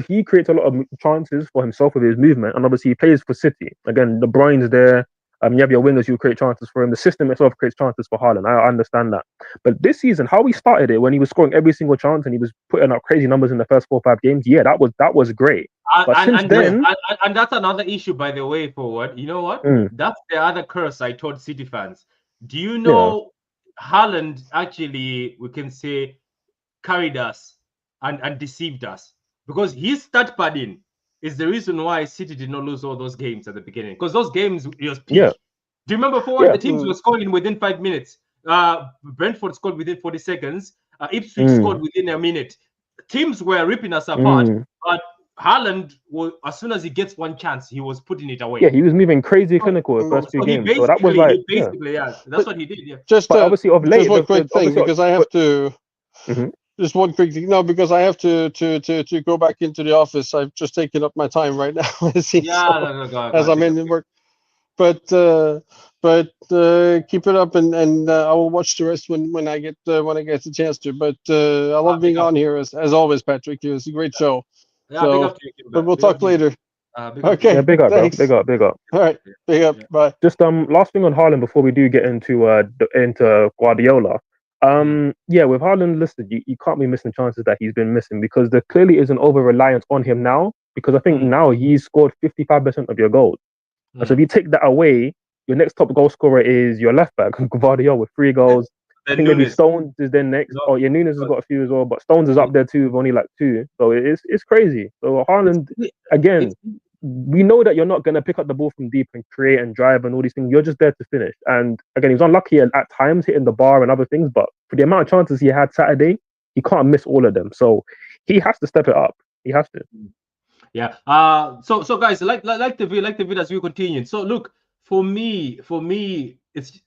he creates a lot of chances for himself with his movement, and obviously he plays for City. Again, De Bruyne's there. You have your wingers who create chances for him. The system itself creates chances for Haaland. I understand that. But this season, how he started it when he was scoring every single chance and he was putting up crazy numbers in the first 4 or 5 games, yeah, that was great. But since then, that's another issue, by the way, forward. You know what? That's the other curse I told City fans. Do you know Haaland actually, we can say, carried us and deceived us, because his stat padding is the reason why City did not lose all those games at the beginning, because those games was peak. Do you remember the teams were scoring within 5 minutes? Brentford scored within 40 seconds. Ipswich scored within a minute. Teams were ripping us apart, but Haaland, as soon as he gets one chance, he was putting it away. Yeah, he was moving crazy clinical the first 2 games. So that was like, that's what he did. Yeah. But obviously of late, just one quick thing, because I have to. Just one quick thing. No, because I have to go back into the office. I've just taken up my time right now. As I'm in work. But keep it up, and I will watch the rest when I get the chance to. But I love being on here as always, Patrick. It's a great show. Yeah, big up to you, but we'll talk later. Okay. Yeah, big up, bro. Big up. All right, big up. Bye. Just last thing on Haaland before we do get into Guardiola. With Haaland listed, you can't be missing chances that he's been missing, because there clearly is an over-reliance on him now, because I think now he's scored 55% of your goals. So if you take that away, your next top goal scorer is your left back, Guardiola, with 3 goals. I think maybe Stones is then next. Nunes has got a few as well, but Stones is up there too with only like 2. So it's crazy. So Haaland, again, we know that you're not going to pick up the ball from deep and create and drive and all these things. You're just there to finish. And again, he was unlucky at times hitting the bar and other things, but for the amount of chances he had Saturday, he can't miss all of them. So he has to step it up. He has to. Yeah. So guys, like the video as we continue. So look, for me, it's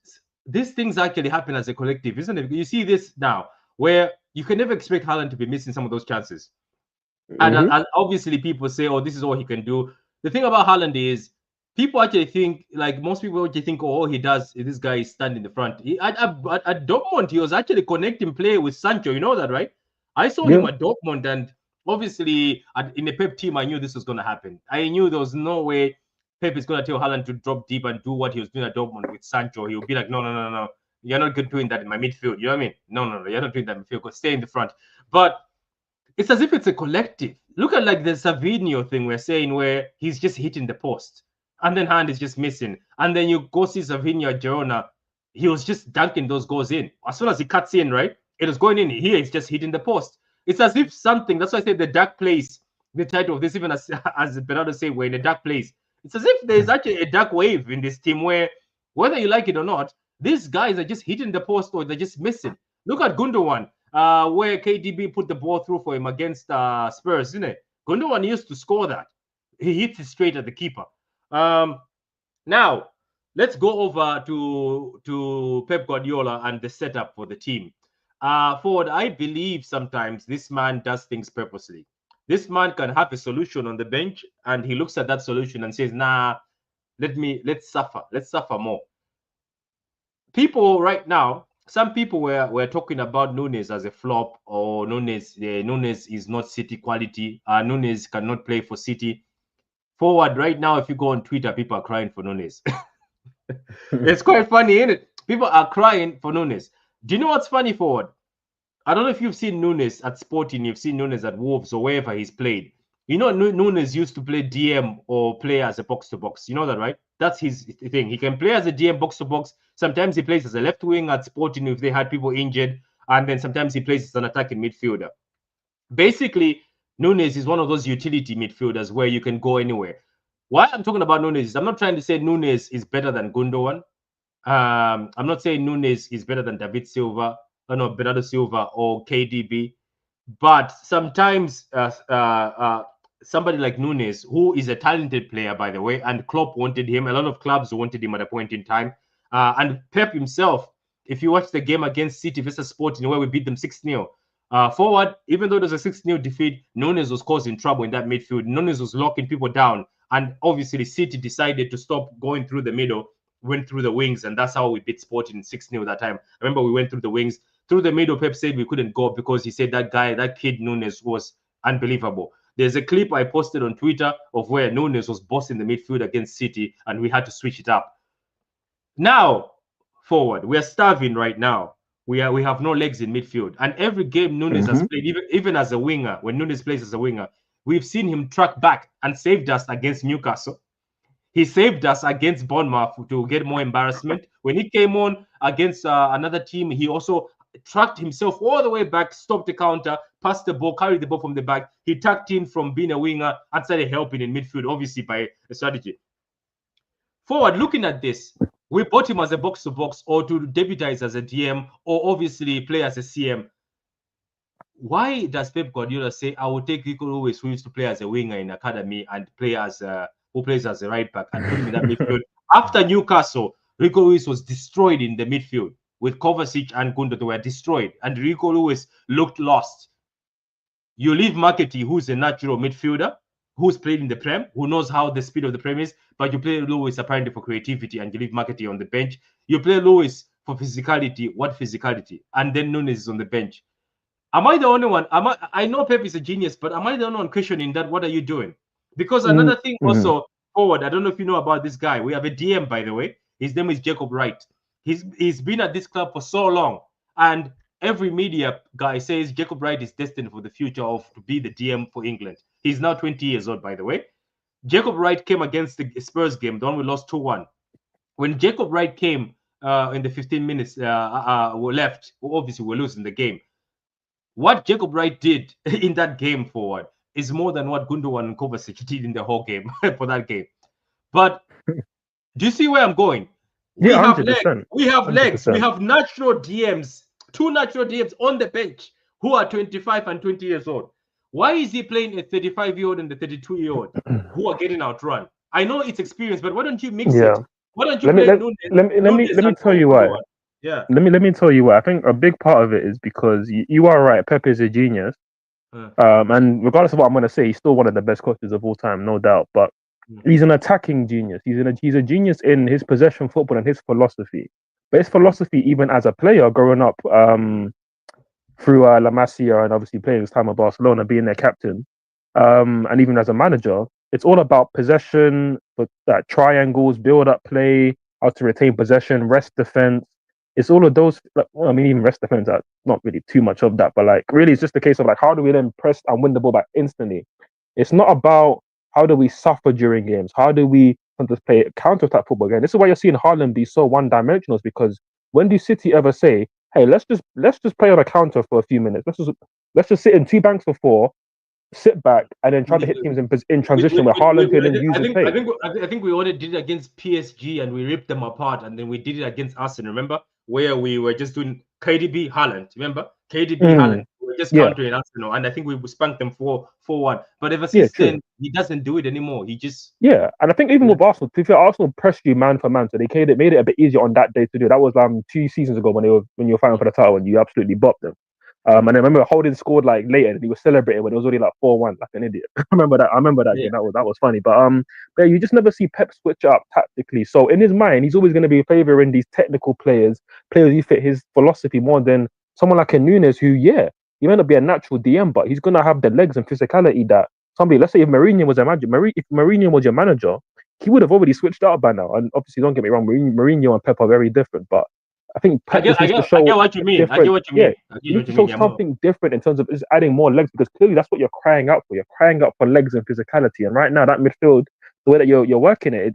these things actually happen as a collective, isn't it? You see this now, where you can never expect Haaland to be missing some of those chances. And obviously people say, oh, this is all he can do. The thing about Haaland is people actually think, like most people actually think, oh, all he does is this guy is standing in the front. At Dortmund, he was actually connecting play with Sancho. You know that, right? I saw him at Dortmund, and obviously in the Pep team, I knew this was going to happen. I knew there was no way Pep is going to tell Haaland to drop deep and do what he was doing at Dortmund with Sancho. He'll be like, no. You're not good doing that in my midfield. You know what I mean? No. You're not doing that in midfield. Go stay in the front. But it's as if it's a collective. Look at like the Savinho thing we're saying, where he's just hitting the post and then hand is just missing. And then you go see Savinho at Girona, he was just dunking those goals in. As soon as he cuts in, right? It was going in. Here, it's just hitting the post. It's as if something, that's why I said the dark place, the title of this, even as Bernardo say, we're in a dark place. It's as if there's actually a dark wave in this team where, whether you like it or not, these guys are just hitting the post or they're just missing. Look at Gundogan. Where KDB put the ball through for him against Spurs, isn't it? Gundogan used to score that. He hits it straight at the keeper. Now, let's go over to Pep Guardiola and the setup for the team. Forward, I believe sometimes this man does things purposely. This man can have a solution on the bench, and he looks at that solution and says, "Nah, let's suffer more." People right now, some people were talking about Nunes as a flop, or Nunes is not City quality. Nunes cannot play for City. Forward, right now, if you go on Twitter, people are crying for Nunes. It's quite funny, isn't it? People are crying for Nunes. Do you know what's funny, Forward? I don't know if you've seen Nunes at Sporting, you've seen Nunes at Wolves or wherever he's played. You know, Nunes used to play DM or play as a box-to-box. You know that, right? That's his thing. He can play as a DM box-to-box. Sometimes he plays as a left wing at Sporting if they had people injured. And then sometimes he plays as an attacking midfielder. Basically, Nunes is one of those utility midfielders where you can go anywhere. Why I'm talking about Nunes is I'm not trying to say Nunes is better than Gundogan. I'm not saying Nunes is better than David Silva, Bernardo Silva or KDB. But sometimes somebody like Nunes, who is a talented player, by the way, and Klopp wanted him. A lot of clubs wanted him at a point in time. And Pep himself, if you watch the game against City versus Sporting, where we beat them 6-0, forward, even though it was a 6-0 defeat, Nunes was causing trouble in that midfield. Nunes was locking people down. And obviously, City decided to stop going through the middle, went through the wings, and that's how we beat Sporting 6-0 that time. I remember we went through the wings. Through the middle, Pep said we couldn't go because he said that kid Nunes was unbelievable. There's a clip I posted on Twitter of where Nunes was bossing the midfield against City, and we had to switch it up. Now, forward, we are starving right now. We have no legs in midfield, and every game Nunes has played, even as a winger, when Nunes plays as a winger, we've seen him track back and saved us against Newcastle. He saved us against Bournemouth to get more embarrassment. When he came on against another team, he also tracked himself all the way back, stopped the counter, passed the ball, carried the ball from the back. He tucked in from being a winger and started helping in midfield, obviously by a strategy. Forward, looking at this, we bought him as a box-to-box or to debutize as a DM or obviously play as a CM. Why does Pep Guardiola say, I will take Rico Lewis, who used to play as a winger in academy and play as who plays as a right back, and put him in that midfield? After Newcastle, Rico Lewis was destroyed in the midfield with Kovacic and Gundogan. They were destroyed, and Rico Lewis looked lost. You leave Marketing, who's a natural midfielder, who's played in the Prem, who knows how the speed of the Prem is, but you play Lewis apparently for creativity, and you leave Marketing on the bench. You play Lewis for physicality. What physicality? And then Nunes is on the bench. Am I the only one? I know Pep is a genius, but am I the only one questioning that? What are you doing? Because another thing also, forward, I don't know if you know about this guy. We have a DM, by the way. His name is Jacob Wright. He's been at this club for so long, and every media guy says Jacob Wright is destined for the future to be the DM for England. He's now 20 years old, by the way. Jacob Wright came against the Spurs game, the one we lost 2-1. When Jacob Wright came in the 15 minutes we left, obviously we're losing the game. What Jacob Wright did in that game, forward, is more than what Gundogan and Kovacic did in the whole game for that game. But do you see where I'm going? We have legs. We have legs. We have natural DMs, 2 natural DMs on the bench who are 25 and 20 years old. Why is he playing a 35-year-old and a 32-year-old who are getting outrun? I know it's experience, but why don't you mix it? Why don't you let me tell you why. Yeah. Let me tell you why. I think a big part of it is because you are right. Pep is a genius. And regardless of what I'm going to say, he's still one of the best coaches of all time, no doubt. But he's an attacking genius. He's a genius in his possession football and his philosophy. But his philosophy, even as a player growing up through La Masia and obviously playing his time at Barcelona, being their captain, and even as a manager, it's all about possession, but triangles, build-up play, how to retain possession, rest defense. It's all of those. Well, I mean, even rest defense, not really too much of that, but like really, it's just a case of like, how do we then press and win the ball back instantly? It's not about how do we suffer during games. How do we just play counter-attack football again? This is why you're seeing Haaland be so one-dimensional. Because when do City ever say, "Hey, let's just play on a counter for a few minutes. Let's just sit in 2 banks for 4, sit back, and then try to hit teams in transition where Haaland can then use his play." I think we already did it against PSG and we ripped them apart, and then we did it against Arsenal. Remember, where we were just doing KDB Haaland. Remember, KDB Haaland. We were just countering Arsenal, and I think we spanked them 4-1. But ever since then, he doesn't do it anymore. He just and I think even with Arsenal, to be fair, Arsenal pressed you man for man, so they made it a bit easier on that day to do. That was 2 seasons ago when you were fighting for the title and you absolutely bopped them. And I remember Holding scored like later and he was celebrating when it was already like 4-1, like an idiot. I remember that game. That was funny. But you just never see Pep switch up tactically. So in his mind, he's always going to be favouring these technical players who fit his philosophy more than someone like a Nunes, who he might not be a natural DM, but he's going to have the legs and physicality that somebody. Let's say if Mourinho was if Mourinho was your manager, he would have already switched out by now. And obviously, don't get me wrong, Mourinho and Pep are very different, but I think Pep needs to show. I get what you mean. I get what you mean. You need to show something different in terms of just adding more legs, because clearly that's what you're crying out for. You're crying out for legs and physicality. And right now, that midfield, the way that you're working it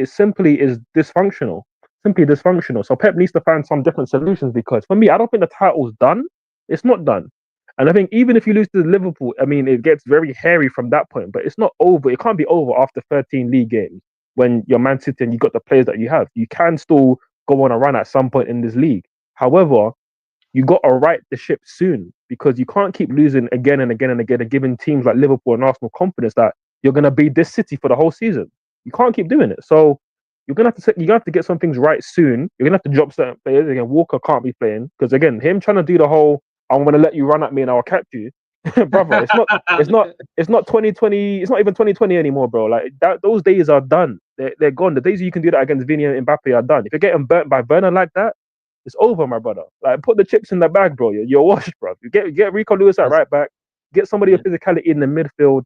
simply is dysfunctional. Simply dysfunctional. So Pep needs to find some different solutions, because for me, I don't think the title's done. It's not done. And I think even if you lose to Liverpool, I mean, it gets very hairy from that point. But it's not over. It can't be over after 13 league games when you're Man City and you got the players that you have. You can still go on a run at some point in this league. However, you got to right the ship soon, because you can't keep losing again and again and again and giving teams like Liverpool and Arsenal confidence that you're going to beat this City for the whole season. You can't keep doing it. So you're going to have to get some things right soon. You're going to have to drop certain players. Again, Walker can't be playing, because again, him trying to do the whole "I'm going to let you run at me and I'll catch you," brother. It's not 2020. It's not even 2020 anymore, bro. Like that, those days are done. They're gone. The days you can do that against Vini and Mbappe are done. If you're getting burnt by Werner like that, it's over, my brother. Like, put the chips in the bag, bro. You're washed, bro. You get Rico Lewis at right back. Get somebody with physicality in the midfield,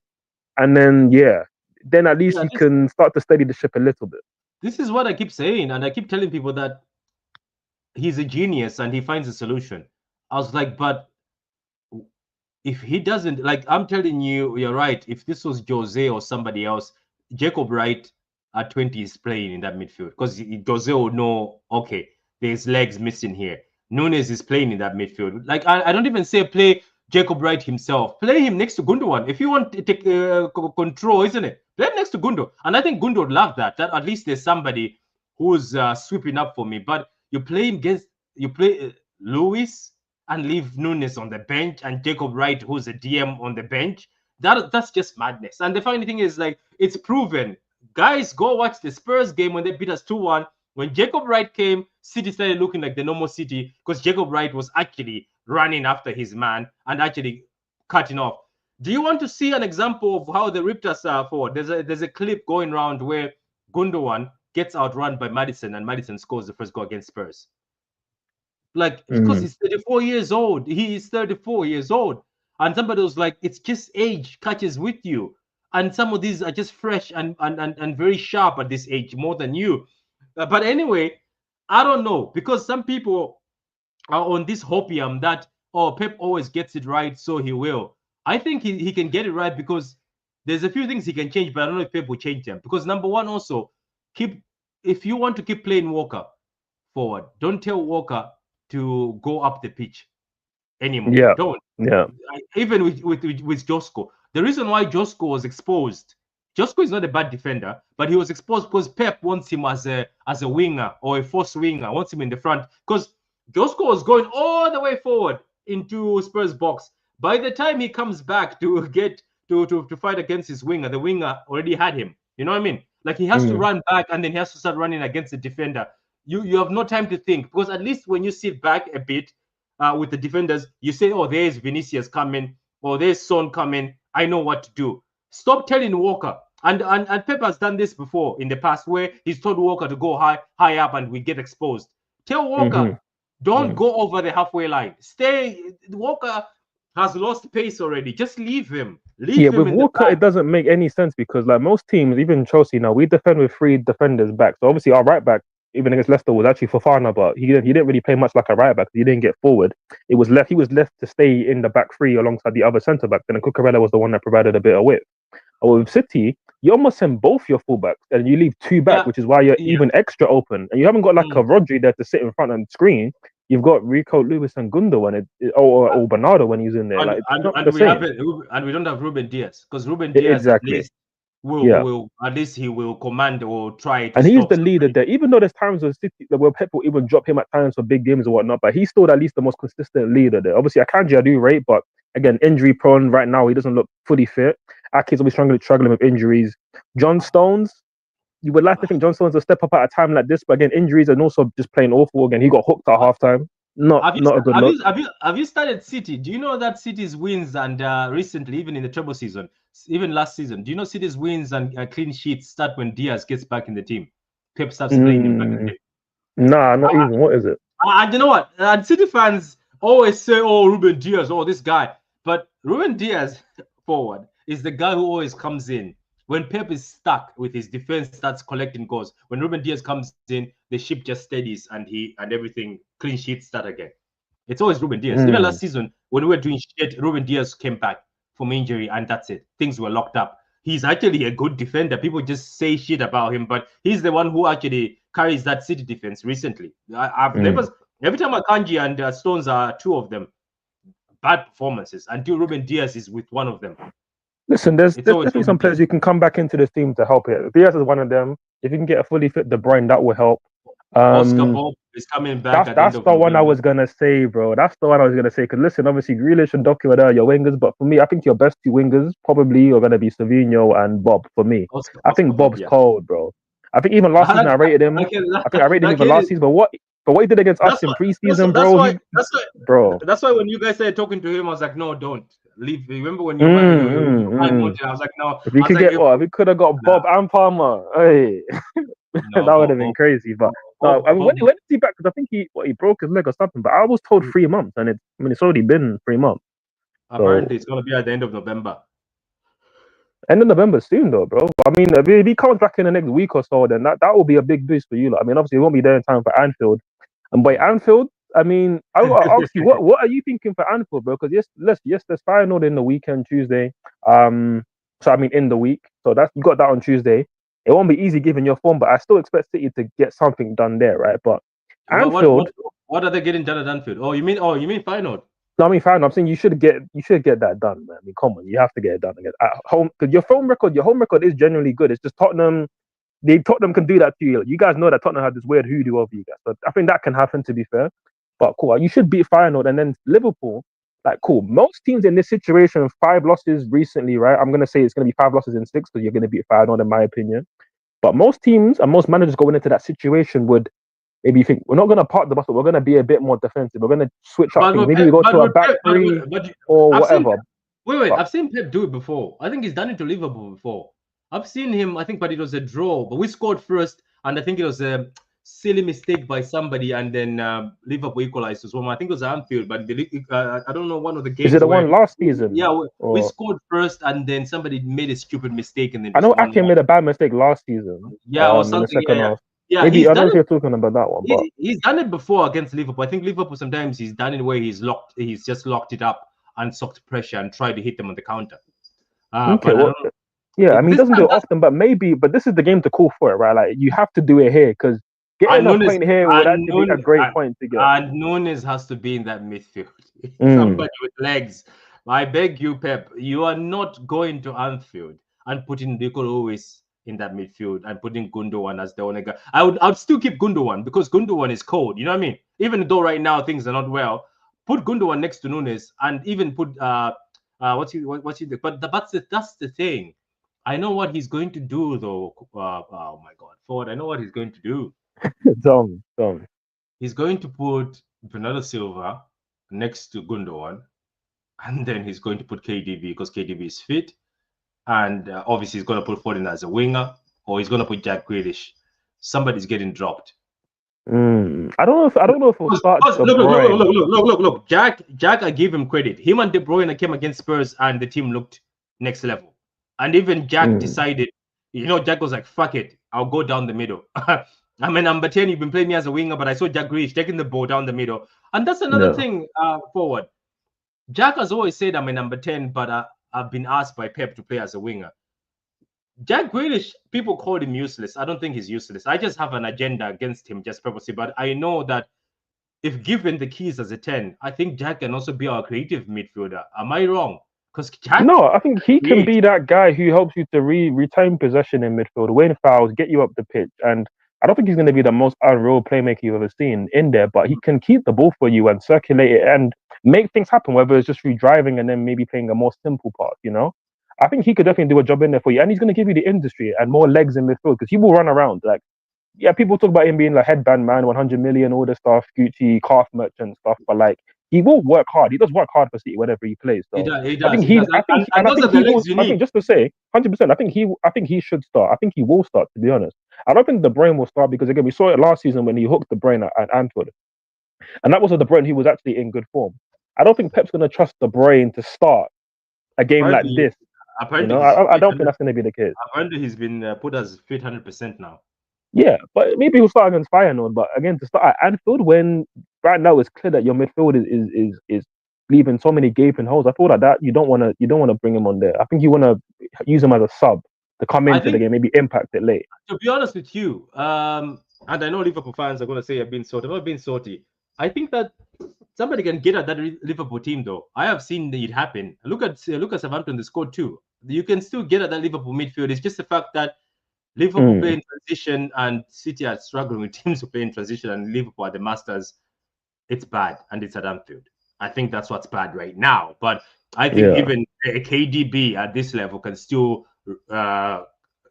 and then at least you can start to steady the ship a little bit. This is what I keep saying, and I keep telling people that he's a genius and he finds a solution. I was like, but if he doesn't, like, I'm telling you, you're right. If this was Jose or somebody else, Jacob Wright at 20 is playing in that midfield, because Jose will know, okay, there's legs missing here. Nunes is playing in that midfield. Like, I don't even say play Jacob Wright himself. Play him next to Gundogan. If you want to take control, isn't it? Play him next to Gundo. And I think Gundo would love that. That at least there's somebody who's sweeping up for me. But you play Lewis and leave Nunes on the bench and Jacob Wright, who's a DM, on the bench. That's just madness. And the funny thing is, like, it's proven. Guys, go watch the Spurs game when they beat us 2-1. When Jacob Wright came, City started looking like the normal City, because Jacob Wright was actually running after his man and actually cutting off. Do you want to see an example of how they ripped us forward? There's a clip going around where Gundogan gets outrun by Maddison and Maddison scores the first goal against Spurs. Like, because he's 34 years old. He is 34 years old. And somebody was like, it's just age catches with you. And some of these are just fresh and very sharp at this age, more than you. But anyway, I don't know, because some people are on this hopium that, oh, Pep always gets it right, so he will. I think he can get it right, because there's a few things he can change, but I don't know if Pep will change them. Because number one, also, if you want to keep playing Walker forward, don't tell Walker to go up the pitch anymore. Yeah. Don't. Yeah. Even with Josko. The reason why Josko was exposed, Josko is not a bad defender, but he was exposed because Pep wants him as a winger or a force winger, wants him in the front, because Josko was going all the way forward into Spurs box. By the time he comes back to get to fight against his winger, the winger already had him. You know what I mean? Like, he has to run back, and then he has to start running against the defender. You have no time to think, because at least when you sit back a bit with the defenders, you say, oh, there's Vinicius coming, or there's Son coming. I know what to do. Stop telling Walker. And Pep has done this before in the past, where he's told Walker to go high up and we get exposed. Tell Walker, don't go over the halfway line. Stay. Walker has lost pace already. Just leave him. Leave him with Walker, it doesn't make any sense, because like most teams, even Chelsea now, we defend with 3 defenders back. So obviously our right back, even against Leicester, was actually Fofana, but he didn't really play much like a right back. He didn't get forward. He was left to stay in the back 3 alongside the other centre back. Then Cucurella was the one that provided a bit of width. Or with City, you almost send both your fullbacks and you leave 2 back, which is why you're even extra open. And you haven't got like a Rodri there to sit in front and screen. You've got Rico Lewis and Gundogan or Bernardo when he's in there. And we don't have Ruben Diaz, because Ruben Diaz will at least he will command or try to and he's stop the somebody. leader there. Even though there's times where Pep will even drop him at times for big games or whatnot, but he's still at least the most consistent leader there. Obviously, Akanji I do rate, but again, injury prone right now. He doesn't look fully fit. Ake's always struggling with injuries. John Stones, you would like to think John Stones will step up at a time like this, but again, injuries and also just playing awful. Again, he got hooked at halftime. Not a good look. Have you started City? Do you know that City's wins and recently, even in the treble season, even last season, do you know City's wins and clean sheets start when Diaz gets back in the team? Pep starts playing him back in the team. Nah, not even. What is it? And you know what? And City fans always say, "Oh, Ruben Diaz, oh this guy," but Ruben Diaz forward is the guy who always comes in when Pep is stuck with his defense, starts collecting goals. When Ruben Diaz comes in, the ship just steadies and everything clean sheets start again. It's always Ruben Diaz. Even last season, when we were doing shit, Ruben Diaz came back from injury and that's it. Things were locked up. He's actually a good defender. People just say shit about him, but he's the one who actually carries that City defense recently. I've never, every time Akanji and Stones are two of them, bad performances until Ruben Diaz is with one of them. Listen, there's definitely some players who can come back into this team to help it. Diaz is one of them. If you can get a fully fit De Bruyne, that will help. Oscar Bob is coming back. That's the one I was gonna say, bro. That's the one I was gonna say. Because listen, obviously Grealish and Doku are there, your wingers, but for me, I think your best two wingers probably are gonna be Savinho and Bob. For me, I think Bob's cold, bro. I think even last season I rated him. I think I rated him even last season, but what he did against us in preseason, bro. Bro. That's why when you guys started talking to him, I was like, no, don't leave. Remember when you wanted? I was like, no. If we could get we could have got Bob and Palmer. Hey, that would have been crazy. But I mean, when is he back? Because I think he broke his leg or something. But I was told 3 months, and it's already been 3 months. Apparently, it's gonna be at the end of November. End of November soon, though, bro. I mean, if he comes back in the next week or so, then that will be a big boost for you. Like. I mean, obviously, he won't be there in time for Anfield. And by Anfield, I mean, I will ask you, what are you thinking for Anfield, bro? Because there's final in the weekend, Tuesday. So I mean, in the week. So you got that on Tuesday. It won't be easy given your form, but I still expect City to get something done there, right? But Anfield, what are they getting done at Anfield? Oh, you mean final? No, I mean final. I'm saying you should get that done, man. I mean, come on, you have to get it done again at home because your home record is generally good. It's just Tottenham can do that to you. You guys know that Tottenham have this weird hoodoo over you guys. So I think that can happen, to be fair. But cool, you should beat Feyenoord and then Liverpool. Like, cool. Most teams in this situation, 5 losses recently, right? I'm going to say it's going to be 5 losses in 6 because you're going to beat Feyenoord, in my opinion. But most teams and most managers going into that situation would maybe think, we're not going to park the bus, but we're going to be a bit more defensive. We're going to switch up. Maybe we go to a back three or whatever. Wait. I've seen Pep do it before. I think he's done it to Liverpool before. I've seen him, but it was a draw. But we scored first, and I think it was a silly mistake by somebody, and then Liverpool equalized as well. I think it was Anfield, but I don't know, one of the games. Is it the one last season? Yeah, we scored first, and then somebody made a stupid mistake, and then I know Ake made a bad mistake last season. Yeah, or something. In the second half. Yeah, maybe I don't know if you're talking about that one. But he's done it before against Liverpool. I think Liverpool sometimes he's done it where he's just locked it up and sucked pressure and tried to hit them on the counter. Okay, yeah, I mean, he doesn't do it often, but this is the game to call for it, right? Like, you have to do it here because getting a point here would actually be a great point to get. And Nunes has to be in that midfield. Somebody with legs. I beg you, Pep, you are not going to Anfield and putting Nico Lewis in that midfield and putting Gundogan as the only guy. I'd still keep Gundogan because Gundogan is cold. You know what I mean? Even though right now things are not well, put Gundogan next to Nunes and even put what's he? But that's the thing. I know what he's going to do, though. Oh my God, Ford! I know what he's going to do. Tell me. He's going to put Bernardo Silva next to Gundogan, and then he's going to put KDB because KDB is fit, and obviously he's going to put Foden as a winger, or he's going to put Jack Grealish. Somebody's getting dropped. I don't know if we'll start. Look. Jack, I give him credit. Him and De Bruyne came against Spurs, and the team looked next level. And even Jack decided, Jack was like, fuck it, I'll go down the middle. I'm a number 10, you've been playing me as a winger, but I saw Jack Grealish taking the ball down the middle. And that's another thing forward. Jack has always said I'm a number 10, but I've been asked by Pep to play as a winger. Jack Grealish, people call him useless. I don't think he's useless. I just have an agenda against him just purposely. But I know that if given the keys as a 10, I think Jack can also be our creative midfielder. Am I wrong? Because No, I think he can be that guy who helps you to retain possession in midfield, win fouls, get you up the pitch. And I don't think he's going to be the most unreal playmaker you've ever seen in there, but he can keep the ball for you and circulate it and make things happen, whether it's just through driving and then maybe playing a more simple part, you know? I think he could definitely do a job in there for you. And he's going to give you the industry and more legs in midfield because he will run around. Like, yeah, people talk about him being like headband man, 100 million, all this stuff, Gucci, calf merchant stuff, but like, he will work hard. He does work hard for City whenever he plays. So he does. I think He does. I think he will. I think just to say, 100%. I think he should start. I think he will start. To be honest, I don't think De Bruyne will start because again we saw it last season when he hooked De Bruyne at Anfield, and that was a De Bruyne who was actually in good form. I don't think Pep's going to trust De Bruyne to start a game like this. Apparently, you know, I don't think that's going to be the case. Apparently, he's been put as fit 100% now. Yeah, but maybe he'll start against Feyenoord. But again, to start at Anfield when right now it's clear that your midfield is leaving so many gaping holes. I thought like that you don't want to bring him on there. I think you want to use him as a sub to come into the game, maybe impact it late. To be honest with you, and I know Liverpool fans are going to say I've been salty. I'm not being salty. I think that somebody can get at that Liverpool team though. I have seen it happen. Look at Southampton. They scored 2. You can still get at that Liverpool midfield. It's just the fact that Liverpool play in transition and City are struggling with teams who play in transition, and Liverpool are the masters. It's bad, and it's at Anfield. I think that's what's bad right now. But I think even a KDB at this level can still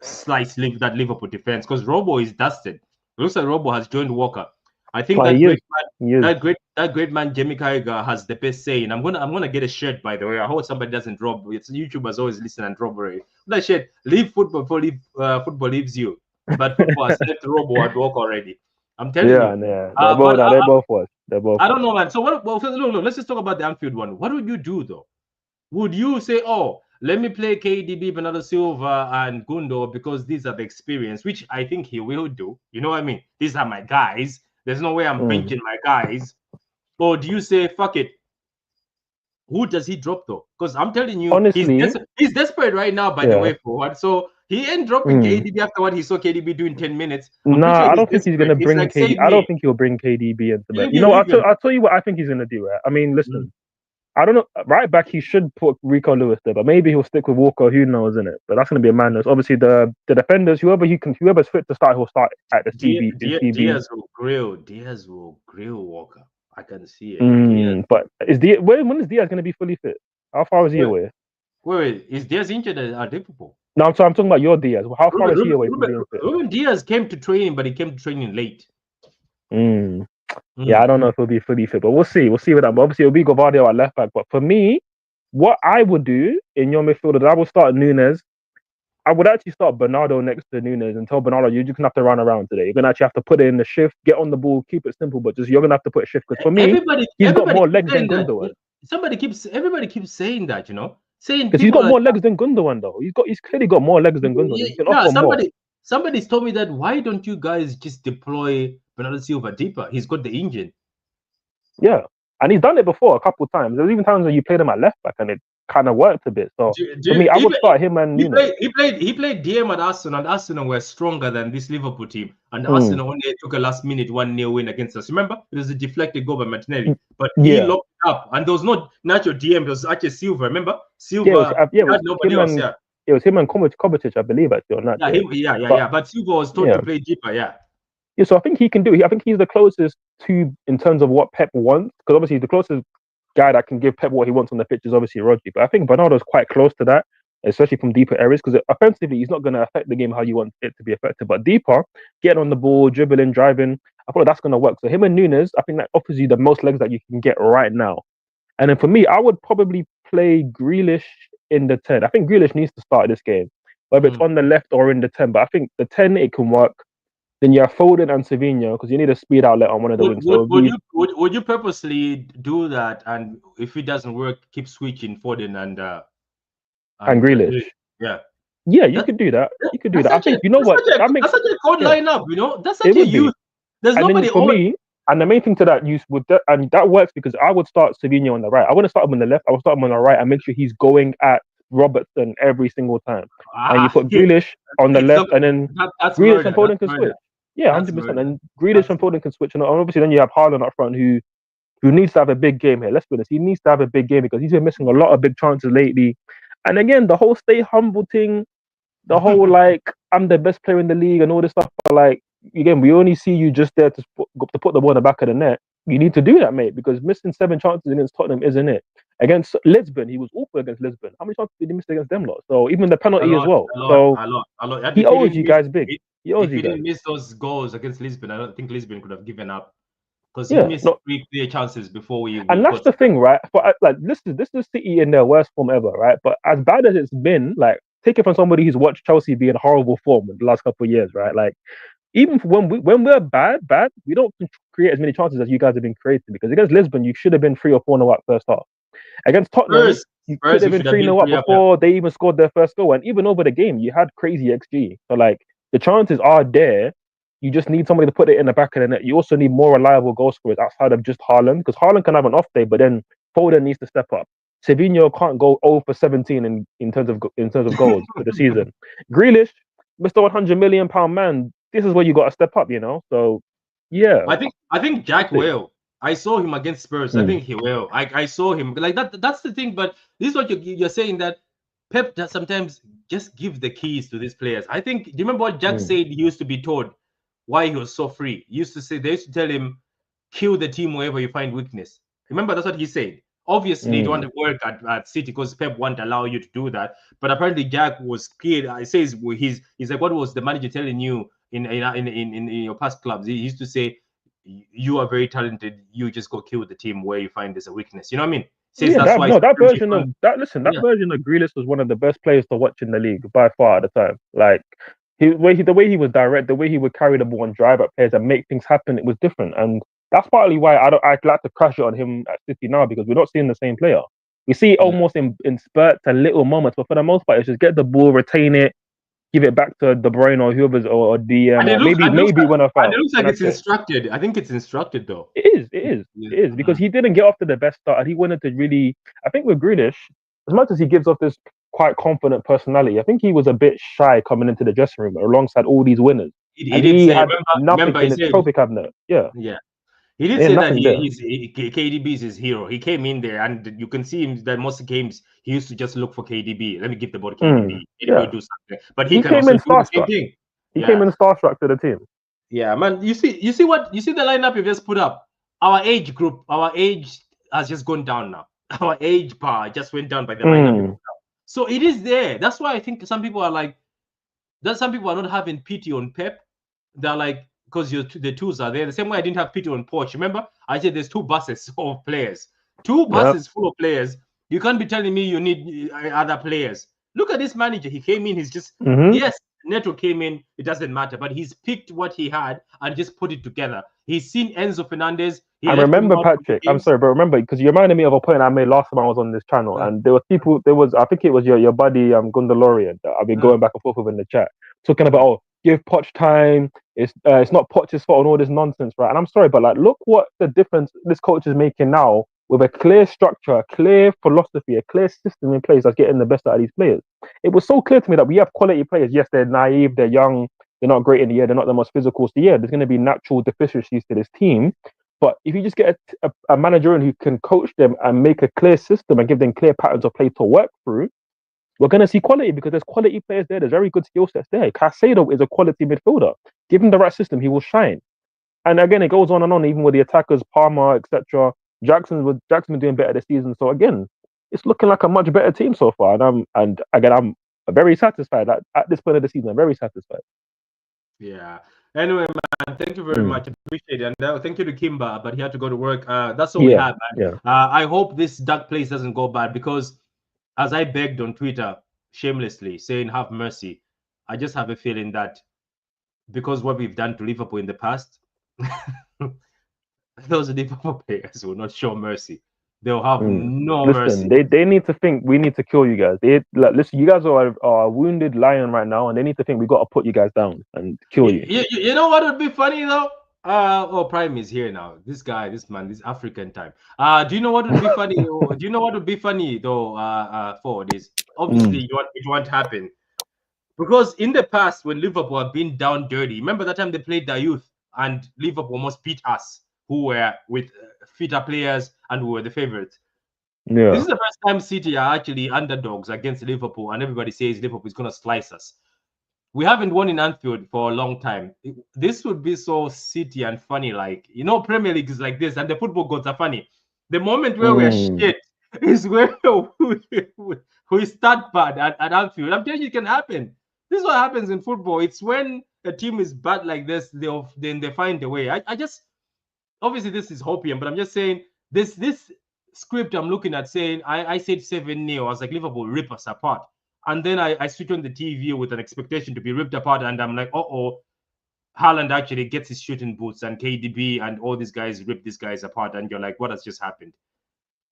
slice that Liverpool defense because Robo is dusted. It looks like Robo has joined Walker. I think that great man Jamie Carragher has the best saying. I'm gonna get a shirt, by the way. I hope somebody doesn't drop. It's YouTubers always listen and drop already. That shirt, leave football before football leaves you. But football has left Robo at work already. I'm telling you. Yeah. They're both worse. I don't know, man. So what? Well, look, let's just talk about the Anfield one. What would you do though? Would you say, oh, let me play KDB, Bernardo Silva, and Gundo because these are the experience, which I think he will do. You know what I mean? These are my guys. There's no way I'm benching my guys. Or do you say, fuck it? Who does he drop though? Because I'm telling you, honestly, he's desperate right now, by the way, forward. So he ain't dropping KDB after what he saw KDB do in 10 minutes. I don't think he's going to bring KDB. I don't think he'll bring KDB into that. You know, I'll tell you what I think he's going to do. Right? I mean, listen, I don't know. Right back, he should put Rico Lewis there, but maybe he'll stick with Walker. Who knows, isn't it? But that's going to be a madness. Obviously, the defenders, whoever's fit to start, he'll start at the TV. Diaz will grill Walker. I can see it. But when is Diaz going to be fully fit? How far is he away? Wait, is Diaz injured at Liverpool? No, I'm talking about your Diaz. How far is he away from being fit? Ruben Diaz came to training, but he came to training late. Yeah, I don't know if he'll be fully fit, but we'll see. We'll see with that. But obviously, it'll be Gavardio at left back. But for me, what I would do in your midfield is I would start Nunes. I would actually start Bernardo next to Nunes and tell Bernardo, you're just going to have to run around today. You're going to actually have to put it in the shift, get on the ball, keep it simple, but you're going to have to put a shift. Because for me, he's got more legs than Gundogan. Everybody keeps saying that, you know? Because he's got more legs than Gundogan, though. He's clearly got more legs than Gundogan. Somebody's told me that why don't you guys just deploy Bernardo Silva deeper? He's got the engine. Yeah, and he's done it before a couple of times. There's even times when you played him at left back and it kind of worked a bit. So for me, I would start him and he played DM at Arsenal, and Arsenal were stronger than this Liverpool team. And Arsenal only took a last minute 1-0 win against us. Remember, it was a deflected goal by Martinelli, but he locked it up, and there was no natural DM. It was actually Silva. Remember, Silva. Nobody else. Yeah, it was him and Kovacic, I believe, actually on that. Yeah, but Silva was told to play deeper. Yeah, so I think he can do it. I think he's the closest to in terms of what Pep wants, because obviously the closest guy that can give Pep what he wants on the pitch is obviously Rodri. But I think Bernardo's quite close to that, especially from deeper areas, because offensively he's not going to affect the game how you want it to be affected. But deeper, getting on the ball, dribbling, driving, I feel like that's going to work. So him and Nunes, I think that offers you the most legs that you can get right now. And then for me, I would probably play Grealish in the 10. I think Grealish needs to start this game, whether it's on the left or in the 10. But I think the 10, it can work. Then you have Foden and Savinho because you need a speed outlet on one of the wings. Would you purposely do that? And if it doesn't work, keep switching Foden and Grealish? Yeah, you could do that. You could do that. I think you know what? That's such a cold lineup. You know, that's such a use. There's nobody for me. And the main thing to that use and that works because I would start Savinho on the right. I wouldn't start him on the left. I would start him on the right and make sure he's going at Robertson every single time. And you put Grealish on the left, and then Grealish and Foden can switch. Yeah, 100%. And Grealish and Foden can switch, and obviously then you have Haaland up front, who who needs to have a big game here. Let's be honest, he needs to have a big game because he's been missing a lot of big chances lately. And again, the whole stay humble thing, the whole like I'm the best player in the league and all this stuff. But like again, we only see you just there to put the ball in the back of the net. You need to do that, mate, because missing 7 chances against Tottenham isn't it. Against Lisbon, he was awful against Lisbon. How many chances did he miss against them lot? So even the penalty as well. A lot. He owes you guys big. He owes if you he guys. didn't miss those goals against Lisbon, I don't think Lisbon could have given up. Because he missed 3 clear chances before we and that's the thing, right? But like this is City in their worst form ever, right? But as bad as it's been, like take it from somebody who's watched Chelsea be in horrible form in the last couple of years, right? Like even when we're bad, we don't create as many chances as you guys have been creating. Because against Lisbon, you should have been 3 or 4-0 up first half. Against Tottenham, you could have been 3-0 up before they even scored their first goal. And even over the game, you had crazy XG. So like the chances are there. You just need somebody to put it in the back of the net. You also need more reliable goal scorers outside of just Haaland, because Haaland can have an off day, but then Foden needs to step up. Savinho can't go 0 for 17 in terms of goals for the season. Grealish, Mr. 100 million pound man, this is where you got to step up, you know. So yeah, I think Jack will. I saw him against Spurs. I think he will. I saw him like that. That's the thing. But this is what you're saying, that Pep does sometimes just give the keys to these players. I think. Do you remember what Jack said? He used to be told why he was so free. He used to say, they used to tell him, kill the team wherever you find weakness. Remember, that's what he said. Obviously, you don't want to work at City because Pep won't allow you to do that. But apparently, Jack was clear. I says he's like, what was the manager telling you in your past clubs? He used to say, you are very talented. You just go kill the team where you find there's a weakness. You know what I mean? Says that version of Grealish was one of the best players to watch in the league by far at the time. Like the way he was direct, the way he would carry the ball and drive at players and make things happen, it was different. And that's partly why I'd like to crash it on him at City now, because we're not seeing the same player. We see it almost in spurts and little moments, but for the most part, it's just get the ball, retain it, give it back to De Bruyne or whoever's or DM, or maybe when I foul. And it looks like it's instructed. I think it's instructed though. It is because he didn't get off to the best start, and he wanted to really. I think with Grealish, as much as he gives off this quite confident personality, I think he was a bit shy coming into the dressing room alongside all these winners. He had nothing in his trophy cabinet. Yeah. He did say that KDB is his hero. He came in there, and you can see him that most games he used to just look for KDB. Let me give the ball to KDB. KDB do something. But he can also do the same thing. He came in starstruck to the team. Yeah, man. You see the lineup you just put up. Our age group, our age has just gone down now. Our age bar just went down by the lineup. So it is there. That's why I think some people are not having pity on Pep. They're like, because the twos are there. The same way I didn't have pity on Poch. Remember, I said there's 2 buses of players. 2 buses full of players. You can't be telling me you need other players. Look at this manager. He came in. He's just yes. Neto came in. It doesn't matter, but he's picked what he had and just put it together. He's seen Enzo Fernandez. I remember, Patrick. I'm sorry, but remember, because you reminded me of a point I made last time I was on this channel, and there were people. I think it was your buddy Gundalorian that I've been going back and forth with in the chat, talking about give Poch time. It's not Poch's fault and all this nonsense, right? And I'm sorry, but like, look what the difference this coach is making now with a clear structure, a clear philosophy, a clear system in place that's getting the best out of these players. It was so clear to me that we have quality players. Yes, they're naive, they're young, they're not great in the air, they're not the most physical. So yeah, there's going to be natural deficiencies to this team. But if you just get a manager in who can coach them and make a clear system and give them clear patterns of play to work through, we're going to see quality, because there's quality players there. There's very good skill sets there. Caicedo is a quality midfielder. Give him the right system, he will shine. And again, it goes on and on, even with the attackers, Palmer, etc. Jackson's been doing better this season. So again, it's looking like a much better team so far. And I'm very satisfied at this point of the season. I'm very satisfied. Yeah. Anyway, man, thank you very much. Appreciate it. And thank you to Kimba, but he had to go to work. That's all we have, man. Yeah. I hope this dark place doesn't go bad, because as I begged on Twitter shamelessly, saying have mercy, I just have a feeling that because what we've done to Liverpool in the past, those Liverpool players will not show mercy. They'll have no mercy. They need to think we need to kill you guys. Listen, you guys are a wounded lion right now, and they need to think we got to put you guys down and kill you. You know what would be funny though? Prime is here now. This African time. Do you know what would be funny? Do you know what would be funny though? For this, obviously, it won't happen, because in the past when Liverpool have been down dirty, remember that time they played the youth and Liverpool almost beat us, who were with fitter players, and we were the favorites. Yeah. This is the first time City are actually underdogs against Liverpool, and everybody says Liverpool is going to slice us. We haven't won in Anfield for a long time. This would be so City and funny, like, Premier League is like this, and the football gods are funny. The moment where we're shit is where we start bad at Anfield. I'm telling you, it can happen. This is what happens in football. It's when a team is bad like this, then they find a way. I just, obviously this is hopium, but I'm just saying this script I'm looking at saying I said 7-0. I was like, Liverpool rip us apart. And then I switch on the TV with an expectation to be ripped apart, and I'm like, Haaland actually gets his shooting boots, and KDB and all these guys rip these guys apart, and you're like, what has just happened?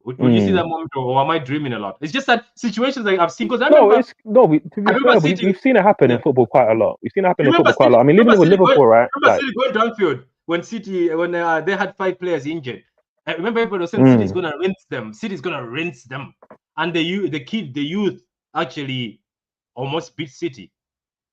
Would you see that moment, or am I dreaming a lot? It's just that situations like I've seen, because I remember. To be fair, we've seen it happen in football quite a lot. We've seen it happen in football quite a lot. I mean, living with Liverpool, right? Remember City going to Anfield when they had 5 players injured. I remember everybody was saying City's going to rinse them. City's going to rinse them, and the youth actually almost beat City,